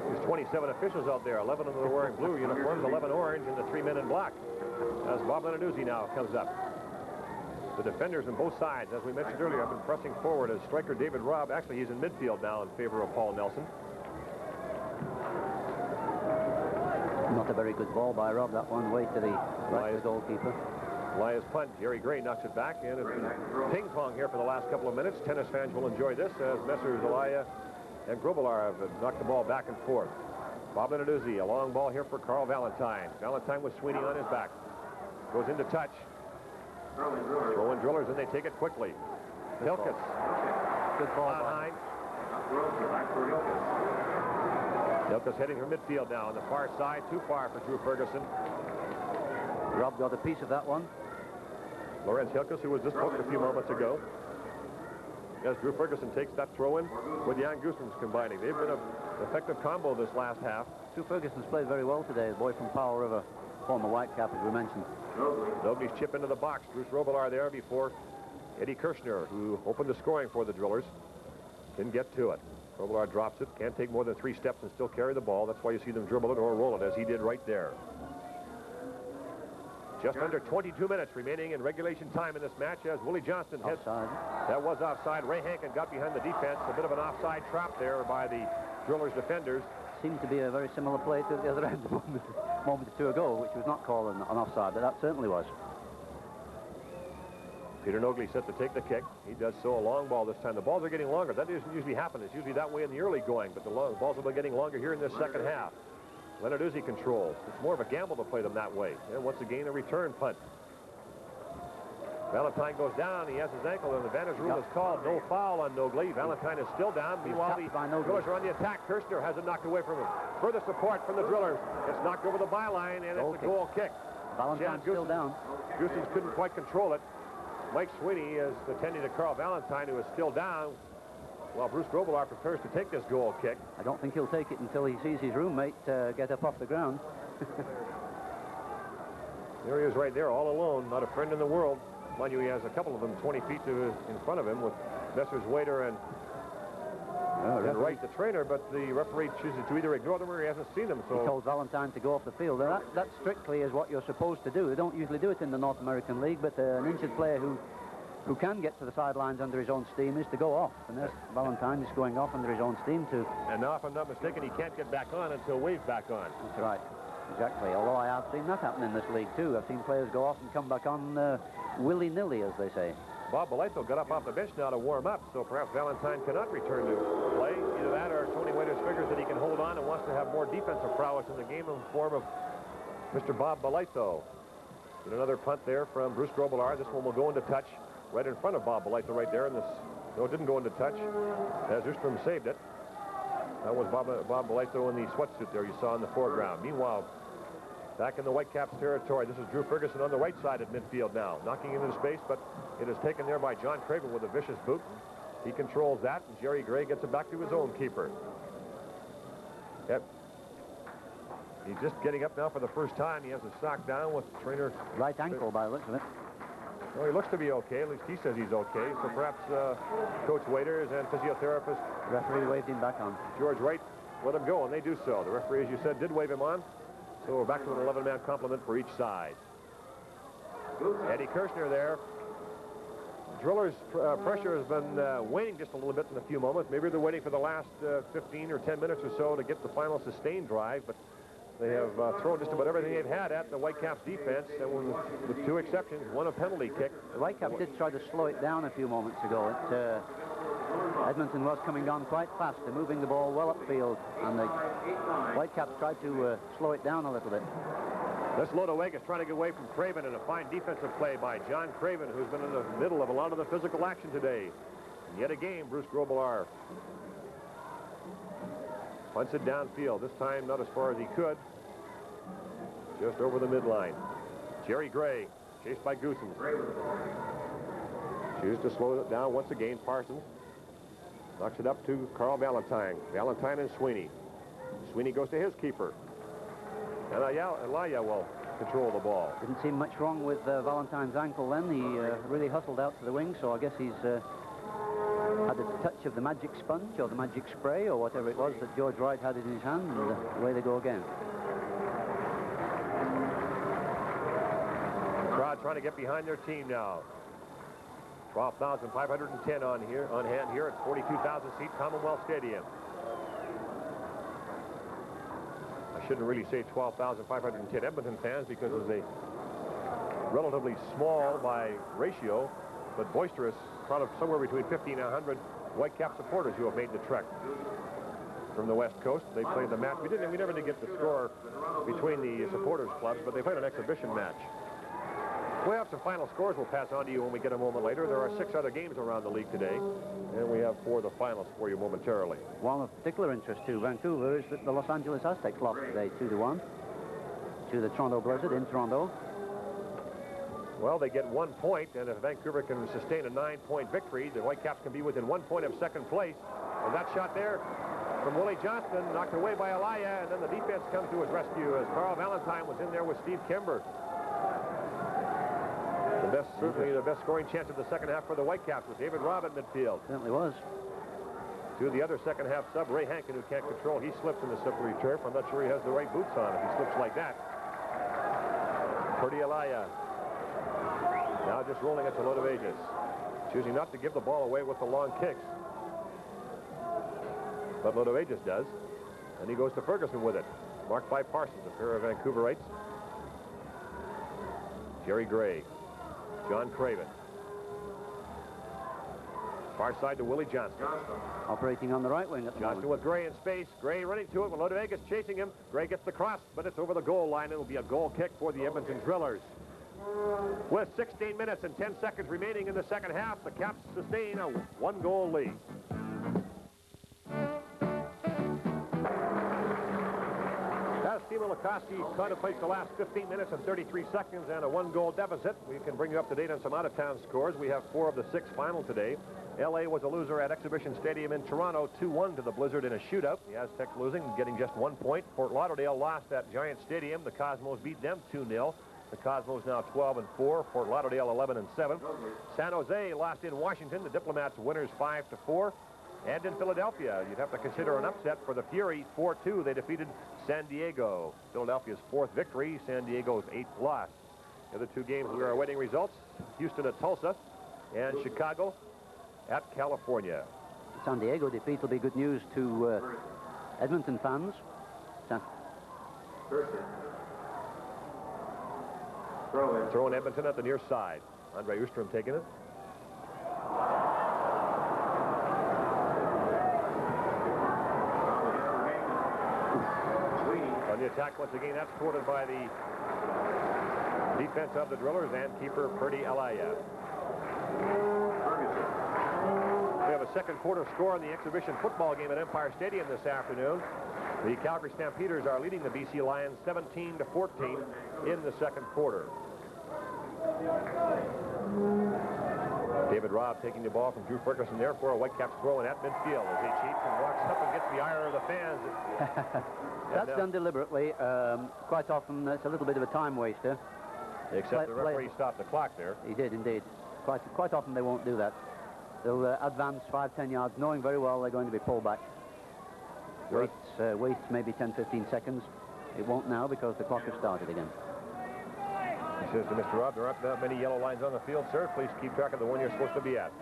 There's 27 officials out there, 11 of them are wearing blue uniforms, 11 orange, and the 3 men in black. As Bob Lenarduzzi now comes up. The defenders on both sides, as we mentioned earlier, have been pressing forward as striker David Robb. Actually, he's in midfield now in favor of Paul Nelson. Not a very good ball by Robb, that one, way to the right of the goalkeeper. Elias punt. Jerry Gray knocks it back, and it's been ping-pong here for the last couple of minutes. Tennis fans will enjoy this as Messrs. Elia and Grobelar have knocked the ball back and forth. Bob Lenarduzzi, a long ball here for Carl Valentine. Valentine with Sweeney on his back. Goes into touch. Throw in drillers, and they take it quickly. Hilkes. Good ball behind. Hilkes heading for midfield now on the far side. Too far for Drew Ferguson. Robb got a piece of that one. Lorenz Hilkes, who was just booked a few moments ago. As Drew Ferguson takes that throw-in with Jan Goossens combining. They've been an effective combo this last half. Drew Ferguson's played very well today, the boy from Powell River, former Whitecap, as we mentioned. Nobody's chip into the box. Bruce Robillard there before Eddie Kirshner, who opened the scoring for the drillers. Didn't get to it. Robillard drops it. Can't take more than 3 steps and still carry the ball. That's why you see them dribble it or roll it, as he did right there. Just under 22 minutes remaining in regulation time in this match as Willie Johnston hits. That was offside. Ray Hankin got behind the defense. A bit of an offside trap there by the drillers' defenders. Seemed to be a very similar play to the other end a moment or two ago, which was not called an offside, but that certainly was. Peter Nogley set to take the kick. He does so. A long ball this time. The balls are getting longer. That doesn't usually happen. It's usually that way in the early going, but the balls have been getting longer here in this second half. Lenarduzzi controls. It's more of a gamble to play them that way. And once again, a return punt. Valentine goes down. He has his ankle, and the advantage rule is called. No foul on Nogley. Valentine is still down. Meanwhile, the drillers are on the attack. Kirshner has it knocked away from him. Further support from the drillers. It's knocked over the byline, and it's a goal kick. Valentine's still down. Goossens couldn't quite control it. Mike Sweeney is attending to Carl Valentine, who is still down, while Bruce Grobelar prepares to take this goal kick. I don't think he'll take it until he sees his roommate get up off the ground. There he is right there, all alone, not a friend in the world. Mind you, he has a couple of them 20 feet in front of him with Messrs. Waiter and Wright, the trainer, but the referee chooses to either ignore them or he hasn't seen them. So he told Valentine to go off the field. Now that strictly is what you're supposed to do. They don't usually do it in the North American League, but an injured player who can get to the sidelines under his own steam is to go off. And there's Valentine is going off under his own steam too. And now, if I'm not mistaken, he can't get back on until waved back on. That's right. Exactly. Although I have seen that happen in this league too. I've seen players go off and come back on willy-nilly, as they say. Bob Belayto got up off the bench now to warm up, so perhaps Valentine cannot return to play. Either that or Tony Waiters figures that he can hold on and wants to have more defensive prowess in the game in the form of Mr. Bob Belayto. And another punt there from Bruce Grobelaar. This one will go into touch right in front of Bob Belitha right there. And this, no, it didn't go into touch as Ustrom saved it. That was Bob Belitha in the sweatsuit there you saw in the foreground. Meanwhile, back in the Whitecaps territory, this is Drew Ferguson on the right side at midfield now, knocking into space, but it is taken there by John Craven with a vicious boot. He controls that, and Jerry Gray gets it back to his own keeper. Yep. He's just getting up now for the first time. He has a sock down with trainer. Right ankle by the looks of it. Well, he looks to be okay. At least he says he's okay. So perhaps Coach Waiters and physiotherapist. Referee waved him back on. George Wright let him go, and they do so. The referee, as you said, did wave him on. So we're back to an 11-man complement for each side. Eddie Kirshner there. Drillers' pressure has been waning just a little bit in a few moments. Maybe they're waiting for the last 15 or 10 minutes or so to get the final sustained drive, but they have thrown just about everything they've had at the Whitecaps defense, and with two exceptions, one a penalty kick. The Whitecaps did try to slow it down a few moments ago. Edmonton was coming down quite fast. They're moving the ball well upfield, and the Whitecaps tried to slow it down a little bit. This Lodowegas trying to get away from Craven, and a fine defensive play by John Craven, who's been in the middle of a lot of the physical action today. And yet again, Bruce Grobelaar punts it downfield. This time not as far as he could. Just over the midline. Jerry Gray, chased by Goossens. Chooses to slow it down once again. Parsons knocks it up to Carl Valentine. Valentine and Sweeney. Sweeney goes to his keeper. And Elia will control the ball. Didn't seem much wrong with Valentine's ankle then. He really hustled out to the wing, so I guess he's had a touch of the magic sponge or the magic spray or whatever it was that George Wright had in his hand, and away they go again. Crowd trying to get behind their team now. 12,510 on hand here at 42,000-seat Commonwealth Stadium. I shouldn't really say 12,510 Edmonton fans because it's a relatively small by ratio, but boisterous crowd of somewhere between 50 and 100 Whitecap supporters who have made the trek from the West Coast. They played the match. We never did get the score between the supporters clubs, but they played an exhibition match. We have some final scores we'll pass on to you when we get a moment later. There are 6 other games around the league today, and we have 4 of the finals for you momentarily. One of particular interest to Vancouver is that the Los Angeles Aztecs lost today 2-1 to the Toronto Blizzard in Toronto. Well, they get 1 point, and if Vancouver can sustain a 9-point victory, the Whitecaps can be within 1 point of second place. And that shot there from Willie Johnston, knocked away by Elia, and then the defense comes to his rescue as Carl Valentine was in there with Steve Kimber. Certainly the best scoring chance of the second half for the Whitecaps was David Robb at midfield. Certainly was. To the other second half sub, Ray Hankin, who can't control. He slips in the slippery turf. I'm not sure he has the right boots on if he slips like that. Purdy Elia. Now just rolling it to Lodowegas. Choosing not to give the ball away with the long kicks. But Lodowegas does. And he goes to Ferguson with it. Marked by Parsons, a pair of Vancouverites. Jerry Gray. John Craven. Far side to Willie Johnston. Operating on the right wing at the Johnston moment. with Gray in space. Gray running to it with Lodowegas chasing him. Gray gets the cross, but it's over the goal line. It'll be a goal kick for the Edmonton Drillers. With 16 minutes and 10 seconds remaining in the second half, the Caps sustain a 1-goal lead. As Steve Lukoski contemplates the last 15 minutes and 33 seconds and a 1-goal deficit, we can bring you up to date on some out-of-town scores. We have 4 of the 6 final today. L.A. was a loser at Exhibition Stadium in Toronto, 2-1 to the Blizzard in a shootout. The Aztecs losing, getting just 1 point. Fort Lauderdale lost at Giant Stadium. The Cosmos beat them 2-0. The Cosmos now 12-4. Fort Lauderdale 11-7. San Jose lost in Washington. The Diplomats winners 5-4. And in Philadelphia, you'd have to consider an upset for the Fury. 4-2, they defeated San Diego. Philadelphia's 4th victory, San Diego's 8th loss. The other 2 games we are awaiting results, Houston at Tulsa and Chicago at California. San Diego defeat will be good news to Edmonton fans. Throwing Edmonton at the near side. Andre Ustrom taking it. On the attack once again, that's thwarted by the Defense of the Drillers and keeper Purdy Alaya. We have a second quarter score in the exhibition football game at Empire Stadium this afternoon. The Calgary Stampeders are leading the BC Lions 17-14 in the second quarter. David Robb taking the ball from Drew Ferguson there for a Whitecaps throw in at midfield as he cheats and walks up and gets the ire of the fans. That's done deliberately. Quite often it's a little bit of a time waster. Except the referee stopped the clock there. He did indeed. Quite often they won't do that. They'll advance 5-10 yards, knowing very well they're going to be pulled back. Waits maybe 10-15 seconds. It won't now because the clock has started again. He says to Mr. Robb, there aren't that many yellow lines on the field, sir. Please keep track of the one you're supposed to be at.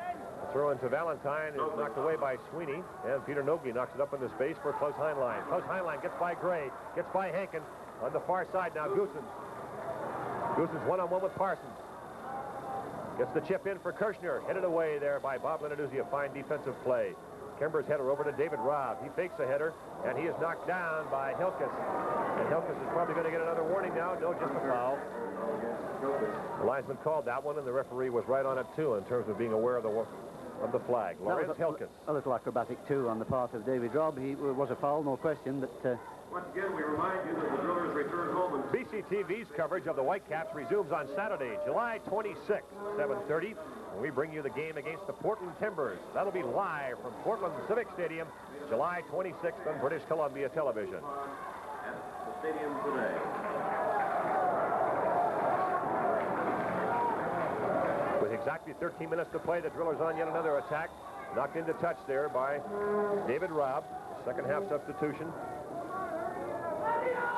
The throw into Valentine is knocked away by Sweeney, and Peter Nobley knocks it up into space for Klaus Heinlein. Klaus Heinlein gets by Gray, gets by Hankin. On the far side now, Goossens. Goossens one-on-one with Parsons. Gets the chip in for Kirshner. Headed away there by Bob Lenarduzzi. A fine defensive play. Kember's header over to David Robb. He fakes a header, and he is knocked down by Hilkes. And Hilkes is probably going to get another warning now. No, just a foul. The linesman called that one, and the referee was right on it, too, in terms of being aware of the flag. Lawrence Hilkes. A little acrobatic, too, on the part of David Robb. He was a foul, no question, but... Once again, we remind you that the Drillers return home. BCTV's coverage of the Whitecaps resumes on Saturday, July 26, 7:30. And we bring you the game against the Portland Timbers. That'll be live from Portland Civic Stadium, July 26th on British Columbia Television. At the stadium today. With exactly 13 minutes to play, the Drillers on yet another attack. Knocked into touch there by David Robb. Second half substitution.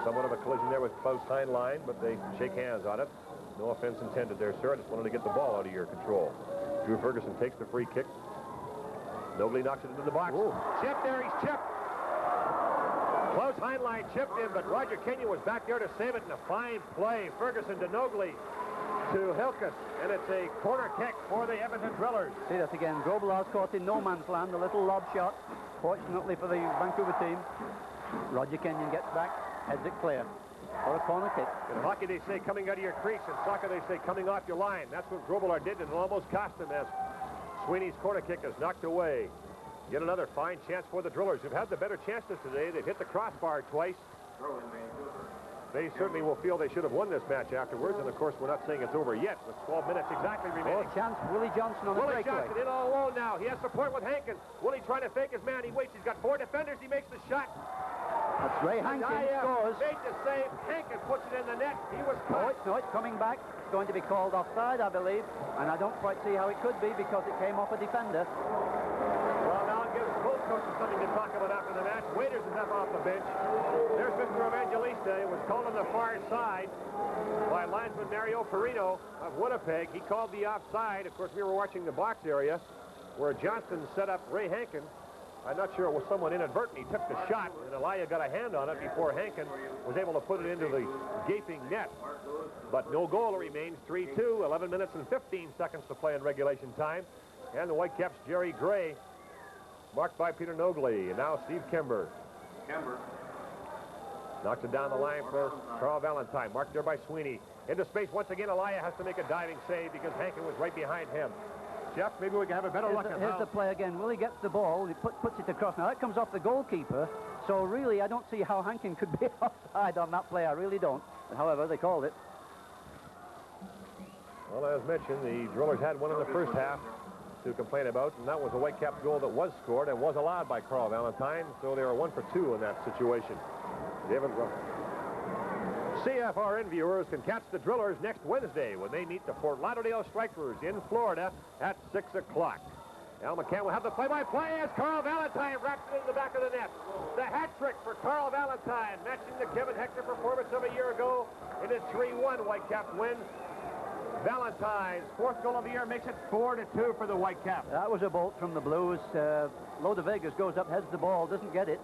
Somewhat of a collision there with Klaus Heinlein, but they shake hands on it. No offense intended there, sir. I just wanted to get the ball out of your control. Drew Ferguson takes the free kick. Nobly knocks it into the box. Ooh. Chip there, he's chipped. Klaus Heinlein chipped in, but Roger Kenyon was back there to save it in a fine play. Ferguson to Nogli to Hilkes, and it's a corner kick for the Edmonton Drillers. See that again. Grobelaar's caught in no man's land, a little lob shot. Fortunately for the Vancouver team, Roger Kenyon gets back, heads it clear. Or a corner kick. In hockey, they say coming out of your crease. In soccer, they say coming off your line. That's what Grobelaar did, and it almost cost him as Sweeney's corner kick is knocked away. Yet another fine chance for the Drillers, who've had the better chances today. They've hit the crossbar twice. They certainly will feel they should have won this match afterwards, and of course, we're not saying it's over yet, with 12 minutes exactly remaining. Oh, chance. Willie Johnson on the breakaway. Willie Johnson in all alone now. He has support with Hankin. Willie trying to fake his man. He waits. He's got 4 defenders. He makes the shot. That's Ray Hankin scores. Made the save. Hankin puts it in the net. He was caught. No, it's coming back. It's going to be called offside, I believe. And I don't quite see how it could be because it came off a defender. Well, now it gives both coaches something to talk about after the match. Waiters is up off the bench. There's Mr. Evangelista. It was called on the far side by linesman Mario Perino of Winnipeg. He called the offside. Of course, we were watching the box area where Johnston set up Ray Hankin. I'm not sure it was someone inadvertent. He took the shot, and Elia got a hand on it before Hankin was able to put it into the gaping net. But no goal remains. 3-2, 11 minutes and 15 seconds to play in regulation time. And the Whitecaps' Jerry Gray, marked by Peter Nogli, and now Steve Kember. Knocks it down the line for Carl Valentine, marked there by Sweeney. Into space once again. Elia has to make a diving save because Hankin was right behind him. Jeff, maybe we can have a better look at Here's the play again. Willie gets the ball. He puts it across. Now, that comes off the goalkeeper. So, really, I don't see how Hankin could be offside on that play. I really don't. But, however, they called it. Well, as mentioned, the Drillers had one in the first half to complain about, and that was a Whitecaps goal that was scored and was allowed by Carl Valentine. So they were 1 for 2 in that situation. David CFRN viewers can catch the Drillers next Wednesday when they meet the Fort Lauderdale Strikers in Florida at 6 o'clock. Al McCann will have the play-by-play as Carl Valentine wraps it in the back of the net. The hat trick for Carl Valentine, matching the Kevin Hector performance of a year ago in a 3-1 Whitecaps win. Valentine's 4th goal of the year makes it 4-2 for the Whitecaps. That was a bolt from the Blues. Loda Vegas goes up, heads the ball, doesn't get it.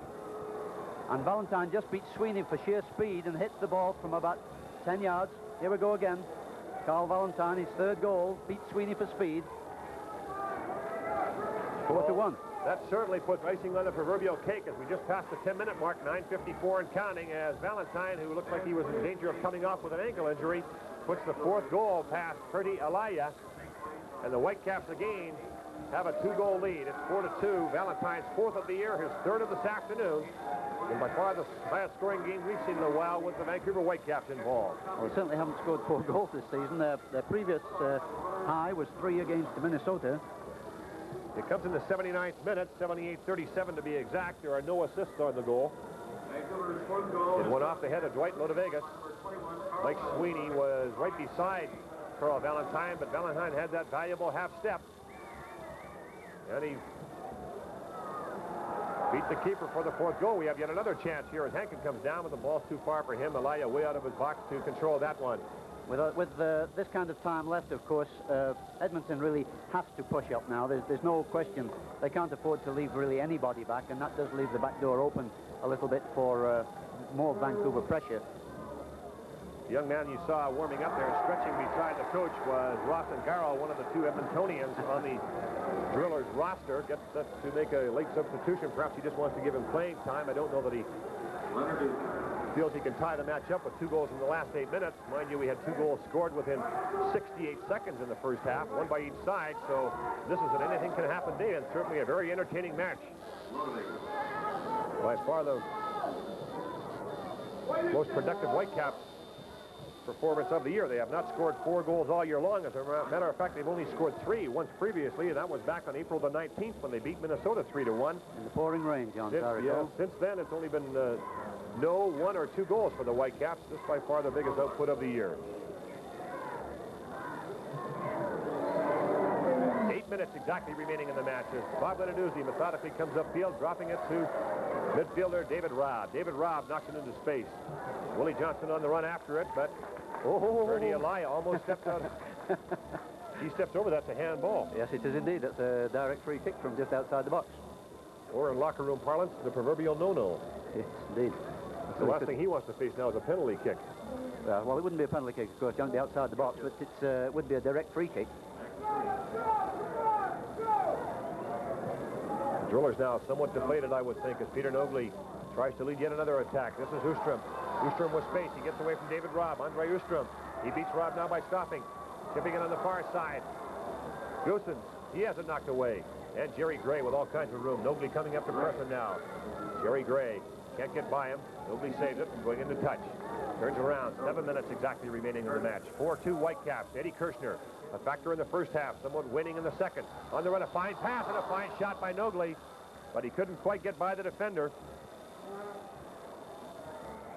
And Valentine just beats Sweeney for sheer speed and hits the ball from about 10 yards. Here we go again. Carl Valentine, his 3rd goal, beats Sweeney for speed. 4-1. That certainly puts icing on the proverbial cake as we just passed the 10-minute mark, 9:54 and counting, as Valentine, who looked like he was in danger of coming off with an ankle injury, puts the fourth goal past Perdy Alaya. And the Whitecaps again have a 2-goal lead. It's 4-2. Valentine's fourth of the year, his third of this afternoon. And by far the highest scoring game we've seen in a while with the Vancouver Whitecaps involved. Well, they certainly haven't scored 4 goals this season. Their previous high was 3 against Minnesota. It comes in the 79th minute, 78-37 to be exact. There are no assists on the goal. It went off the head of Dwight Lodovegas. Mike Sweeney was right beside Carl Valentine, but Valentine had that valuable half step. And he beat the keeper for the fourth goal. We have yet another chance here as Hankin comes down, but the ball's too far for him. Alaya way out of his box to control that one. With this kind of time left, of course, Edmonton really has to push up now. There's no question. They can't afford to leave really anybody back, and that does leave the back door open a little bit for more Vancouver pressure. The young man you saw warming up there, stretching beside the coach, was Rawson Garrow, one of the 2 Edmontonians on the Drillers roster. Gets set to make a late substitution. Perhaps he just wants to give him playing time. I don't know that he feels he can tie the match up with 2 goals in the last 8 minutes. Mind you, we had 2 goals scored within 68 seconds in the first half, one by each side. So this is an anything can happen day, and certainly a very entertaining match. By far the most productive Whitecaps performance of the year. They have not scored 4 goals all year long. As a matter of fact, they've only scored 3 once previously, and that was back on April the 19th when they beat Minnesota 3-1. In the pouring rain, John. Since then, it's only been no 1 or 2 goals for the Whitecaps. This by far the biggest output of the year. 8 minutes exactly remaining in the match as Bob Lenarduzzi methodically comes upfield, dropping it to midfielder David Robb. David Robb knocks it into space. Willie Johnson on the run after it, but Perdy Alaya almost stepped out. He steps over. That's a handball. Yes, it is indeed. That's a direct free kick from just outside the box. Or in locker room parlance, the proverbial no-no. Yes, indeed. The last thing he wants to face now is a penalty kick. Well, it wouldn't be a penalty kick, of course, John, outside the box, but it would be a direct free kick. The Drillers now somewhat deflated, I would think, as Peter Nogley tries to lead yet another attack. This is Ostrom. Ostrom with space. He gets away from David Robb. Andre Ostrom. He beats Robb now by stopping. Tipping it on the far side. Goossens. He has it knocked away. And Jerry Gray with all kinds of room. Nogley coming up to press him now. Jerry Gray can't get by him. Nogley saves it. Going into touch. Turns around. 7 minutes exactly remaining in the match. 4-2 Whitecaps. Eddie Kirshner, a factor in the first half. Somewhat winning in the second. On the run, a fine pass and a fine shot by Nogley. But he couldn't quite get by the defender.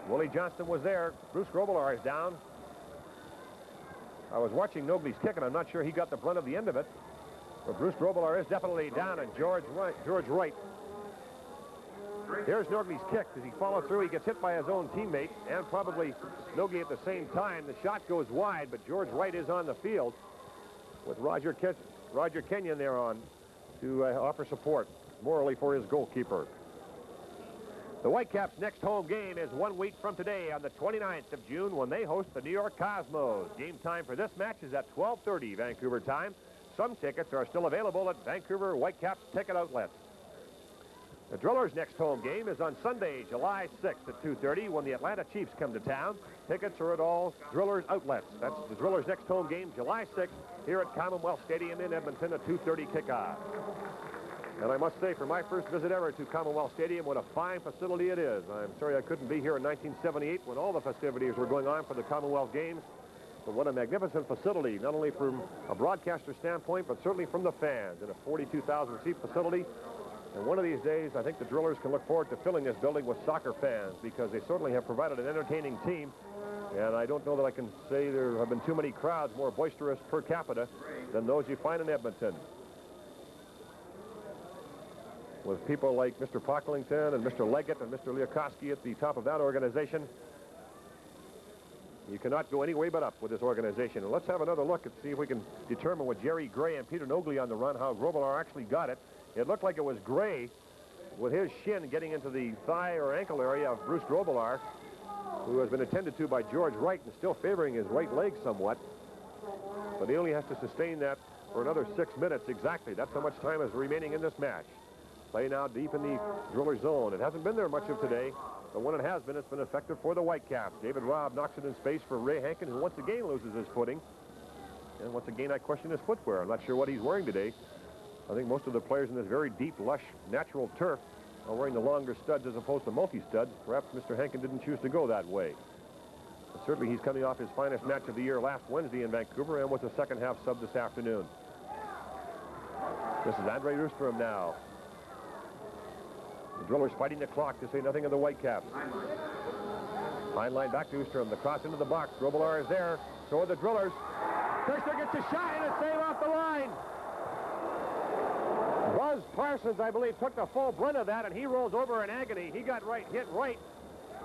Willie Johnston was there. Bruce Grobelar is down. I was watching Nogley's kick, and I'm not sure he got the brunt of the end of it. But Bruce Grobelar is definitely down, and George Wright. Here's Nogley's kick. Does he follow through? He gets hit by his own teammate, and probably Nogley at the same time. The shot goes wide, but George Wright is on the field with Roger Kenyon there on to offer support morally for his goalkeeper. The Whitecaps' next home game is 1 week from today on the 29th of June when they host the New York Cosmos. Game time for this match is at 12:30 Vancouver time. Some tickets are still available at Vancouver Whitecaps ticket outlets. The Drillers' next home game is on Sunday, July 6th at 2:30 when the Atlanta Chiefs come to town. Tickets are at all Drillers outlets. That's the Drillers' next home game, July 6th, here at Commonwealth Stadium in Edmonton, a 2:30 kickoff. And I must say, for my first visit ever to Commonwealth Stadium, what a fine facility it is. I'm sorry I couldn't be here in 1978 when all the festivities were going on for the Commonwealth Games. But what a magnificent facility, not only from a broadcaster standpoint, but certainly from the fans, in a 42,000-seat facility. And one of these days, I think the Drillers can look forward to filling this building with soccer fans, because they certainly have provided an entertaining team. And I don't know that I can say there have been too many crowds more boisterous per capita than those you find in Edmonton, with people like Mr. Pocklington and Mr. Leggett and Mr. Liakowski at the top of that organization. You cannot go any way but up with this organization. And let's have another look and see if we can determine with Jerry Gray and Peter Nogley on the run how Grobelar actually got it. It looked like it was Gray with his shin getting into the thigh or ankle area of Bruce Grobelar, who has been attended to by George Wright and still favoring his right leg somewhat. But he only has to sustain that for another 6 minutes exactly. That's how much time is remaining in this match. Play now deep in the Driller zone. It hasn't been there much of today, but when it has been, it's been effective for the Whitecaps. David Robb knocks it in space for Ray Hankin, who once again loses his footing. And once again, I question his footwear. I'm not sure what he's wearing today. I think most of the players in this very deep, lush, natural turf are wearing the longer studs as opposed to multi-studs. Perhaps Mr. Hankin didn't choose to go that way. But certainly, he's coming off his finest match of the year last Wednesday in Vancouver and was a second-half sub this afternoon. This is Andre Rustrom now. The Drillers fighting the clock to say nothing of the Whitecaps. Fine line back to Rustrom. The cross into the box. Robillard is there. So are the Drillers. Kirshner gets a shot and a save off the line. Buzz Parsons, I believe, took the full brunt of that, and he rolls over in agony. He got hit right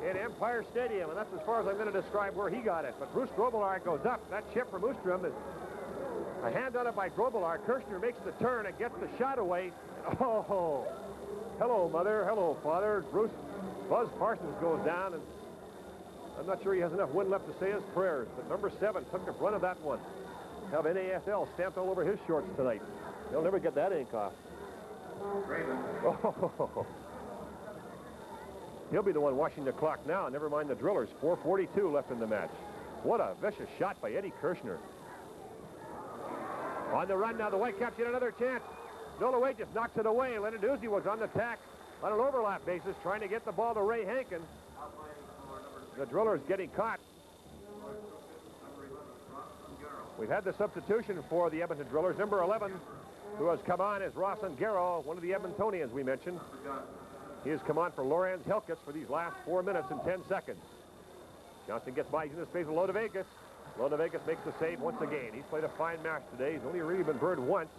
in Empire Stadium, and that's as far as I'm going to describe where he got it. But Bruce Robillard goes up. That chip from Rustrom is a hand on it by Grobillard. Kirshner makes the turn and gets the shot away. Oh, hello, Mother. Hello, Father. Buzz Parsons goes down, and I'm not sure he has enough wind left to say his prayers. But number 7 took the brunt of that one. Have NASL stamped all over his shorts tonight. He'll never get that ink off. Oh. He'll be the one watching the clock now. Never mind the Drillers. 4:42 left in the match. What a vicious shot by Eddie Kirshner. On the run now, the Whitecaps get another chance. Nolaway just knocks it away. Lenarduzzi was on the tack on an overlap basis, trying to get the ball to Ray Hankin. The Drillers getting caught. We've had the substitution for the Edmonton Drillers. Number 11, who has come on, is Ross Ungaro, one of the Edmontonians we mentioned. He has come on for Lorenz Helkes for these last 4 minutes and 10 seconds. Johnson gets by, he's in the space of Lodovegas. Lodovegas makes the save once again. He's played a fine match today. He's only really been burned once,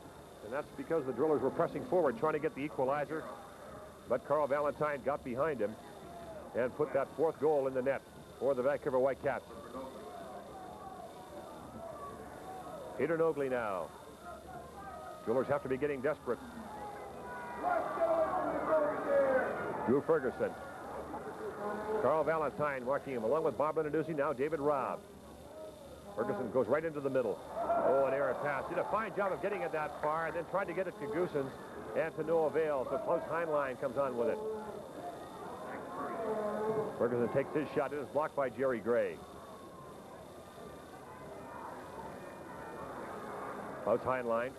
and that's because the Drillers were pressing forward, trying to get the equalizer. But Carl Valentine got behind him and put that 4th goal in the net for the Vancouver Whitecaps. Peter Nogley now. Drillers have to be getting desperate. Drew Ferguson. Carl Valentine watching him, along with Bob Lenarduzzi, now David Robb. Ferguson goes right into the middle. Oh, an errant pass. Did a fine job of getting it that far, and then tried to get it to Goosens, and to no avail. So Klaus Heinlein comes on with it. Ferguson takes his shot. It is blocked by Jerry Gray. Klaus Heinlein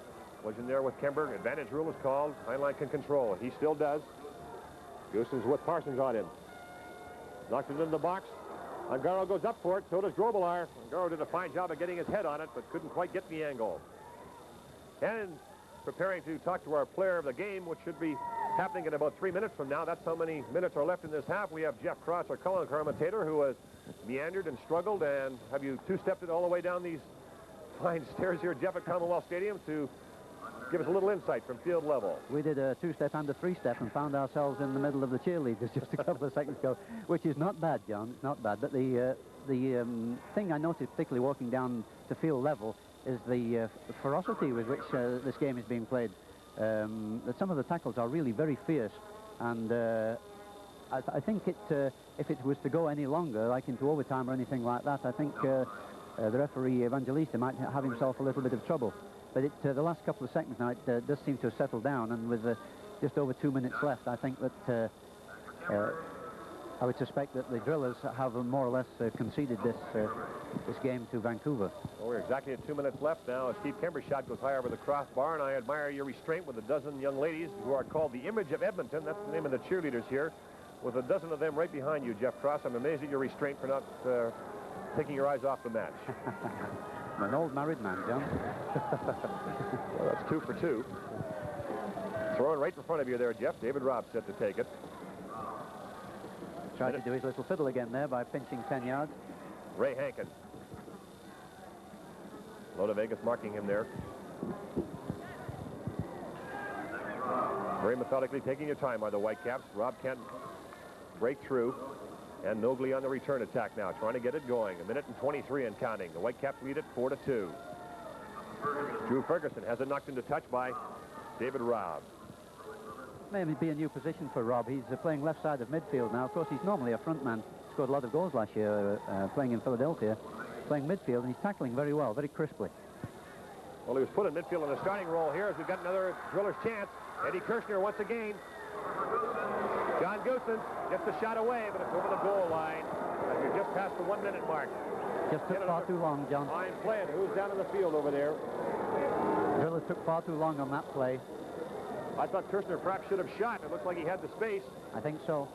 was in there with Kemberg. Advantage rule is called. Heinlein can control it. He still does. Goosens with Parsons on him. Knocks it in the box. Ungaro goes up for it. So does Grobillard. Ungaro did a fine job of getting his head on it, but couldn't quite get the angle. And preparing to talk to our player of the game, which should be happening in about 3 minutes from now. That's how many minutes are left in this half. We have Jeff Cross, our color commentator, who has meandered and struggled. And have you two-stepped it all the way down these fine stairs here, Jeff, at Commonwealth Stadium, to give us a little insight from field level? We did a 2-step and a 3-step and found ourselves in the middle of the cheerleaders just a couple of seconds ago, which is not bad, John. It's not bad. But the thing I noticed, particularly walking down to field level, is the ferocity with which this game is being played. That some of the tackles are really very fierce, and I think if it was to go any longer, like into overtime or anything like that, I think the referee Evangelista might have himself a little bit of trouble. But the last couple of seconds now, it does seem to have settled down, and with just over 2 minutes left, I think that I would suspect that the Drillers have more or less conceded this game to Vancouver. Well, we're exactly at 2 minutes left now. Steve Kember's shot goes high over the crossbar, and I admire your restraint with a dozen young ladies who are called the Image of Edmonton. That's the name of the cheerleaders here. With a dozen of them right behind you, Jeff Cross. I'm amazed at your restraint for not taking your eyes off the match. I'm an old married man, John. Well, that's 2 for 2. Throwing right in front of you there, Jeff. David Robb set to take it. Tried to do his little fiddle again there by pinching 10 yards. Ray Hankin. Lodovegas marking him there. Very methodically taking your time by the Whitecaps. Robb can't break through. And Nogley on the return attack now, trying to get it going. 1 minute and 23 and counting. The Whitecaps lead it 4-2. Drew Ferguson has it knocked into touch by David Robb. Maybe be a new position for Robb. He's playing left side of midfield now. Of course, he's normally a front man. Scored a lot of goals last year playing in Philadelphia. Playing midfield, and he's tackling very well, very crisply. Well, he was put in midfield in a starting role here as we've got another Drillers chance. Eddie Kirshner once again John Goosen gets the shot away, but it's over the goal line as we just passed the 1-minute mark. Just took far too long, John. Fine play. Who's down in the field over there? Drillers took far too long on that play. I thought Kirshner perhaps should have shot. It looked like he had the space. I think so.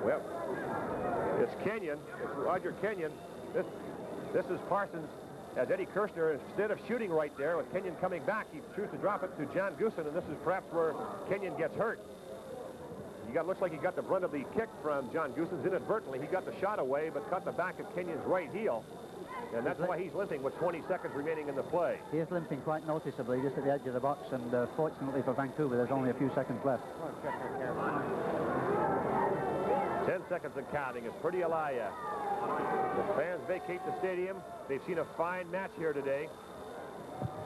Well, it's Kenyon. It's Roger Kenyon. This is Parsons. As Eddie Kirshner, instead of shooting right there, with Kenyon coming back, he chooses to drop it to John Goosen, and this is perhaps where Kenyon gets hurt. Looks like he got the brunt of the kick from John Goosen's inadvertently. He got the shot away, but caught the back of Kenyon's right heel. And that's why he's limping with 20 seconds remaining in the play. He is limping quite noticeably just at the edge of the box, and fortunately for Vancouver, there's only a few seconds left. 10 seconds and counting is Pretty Alaya. The fans vacate the stadium. They've seen a fine match here today.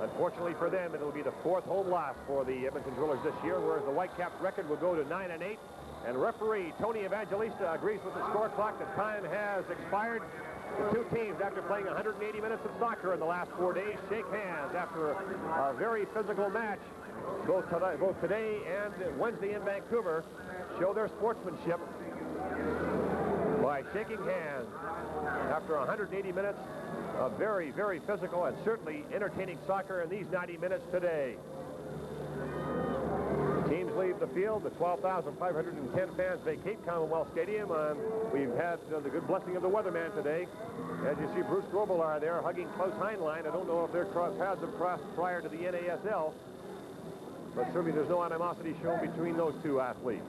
Unfortunately for them, it'll be the 4th home loss for the Edmonton Drillers this year, whereas the Whitecaps record will go to 9-8. And referee Tony Evangelista agrees with the score clock. The time has expired. The two teams, after playing 180 minutes of soccer in the last 4 days, shake hands after a very physical match. Both today and Wednesday in Vancouver show their sportsmanship by shaking hands after 180 minutes of very, very physical and certainly entertaining soccer in these 90 minutes today. Teams leave the field. The 12,510 fans vacate Commonwealth Stadium. We've had the good blessing of the weatherman today. As you see, Bruce Grobelar there hugging Klaus Heinlein. I don't know if their paths have crossed prior to the NASL, but certainly there's no animosity shown between those two athletes.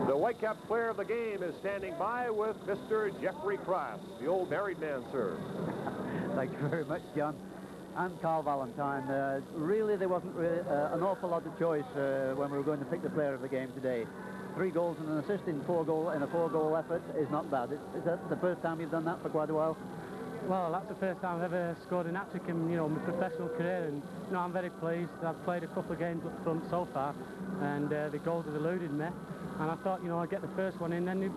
The Whitecaps player of the game is standing by with Mr. Jeffrey Cross, the old married man, sir. Thank you very much, John. And Carl Valentine. Really, there wasn't an awful lot of choice when we were going to pick the player of the game today. 3 goals and an assist in a 4-goal effort is not bad. Is that the first time you've done that for quite a while? Well, that's the first time I've ever scored an hat-trick in, my professional career, and I'm very pleased. I've played a couple of games up front so far, and the goals have eluded me. And I thought, I'd get the first one in, then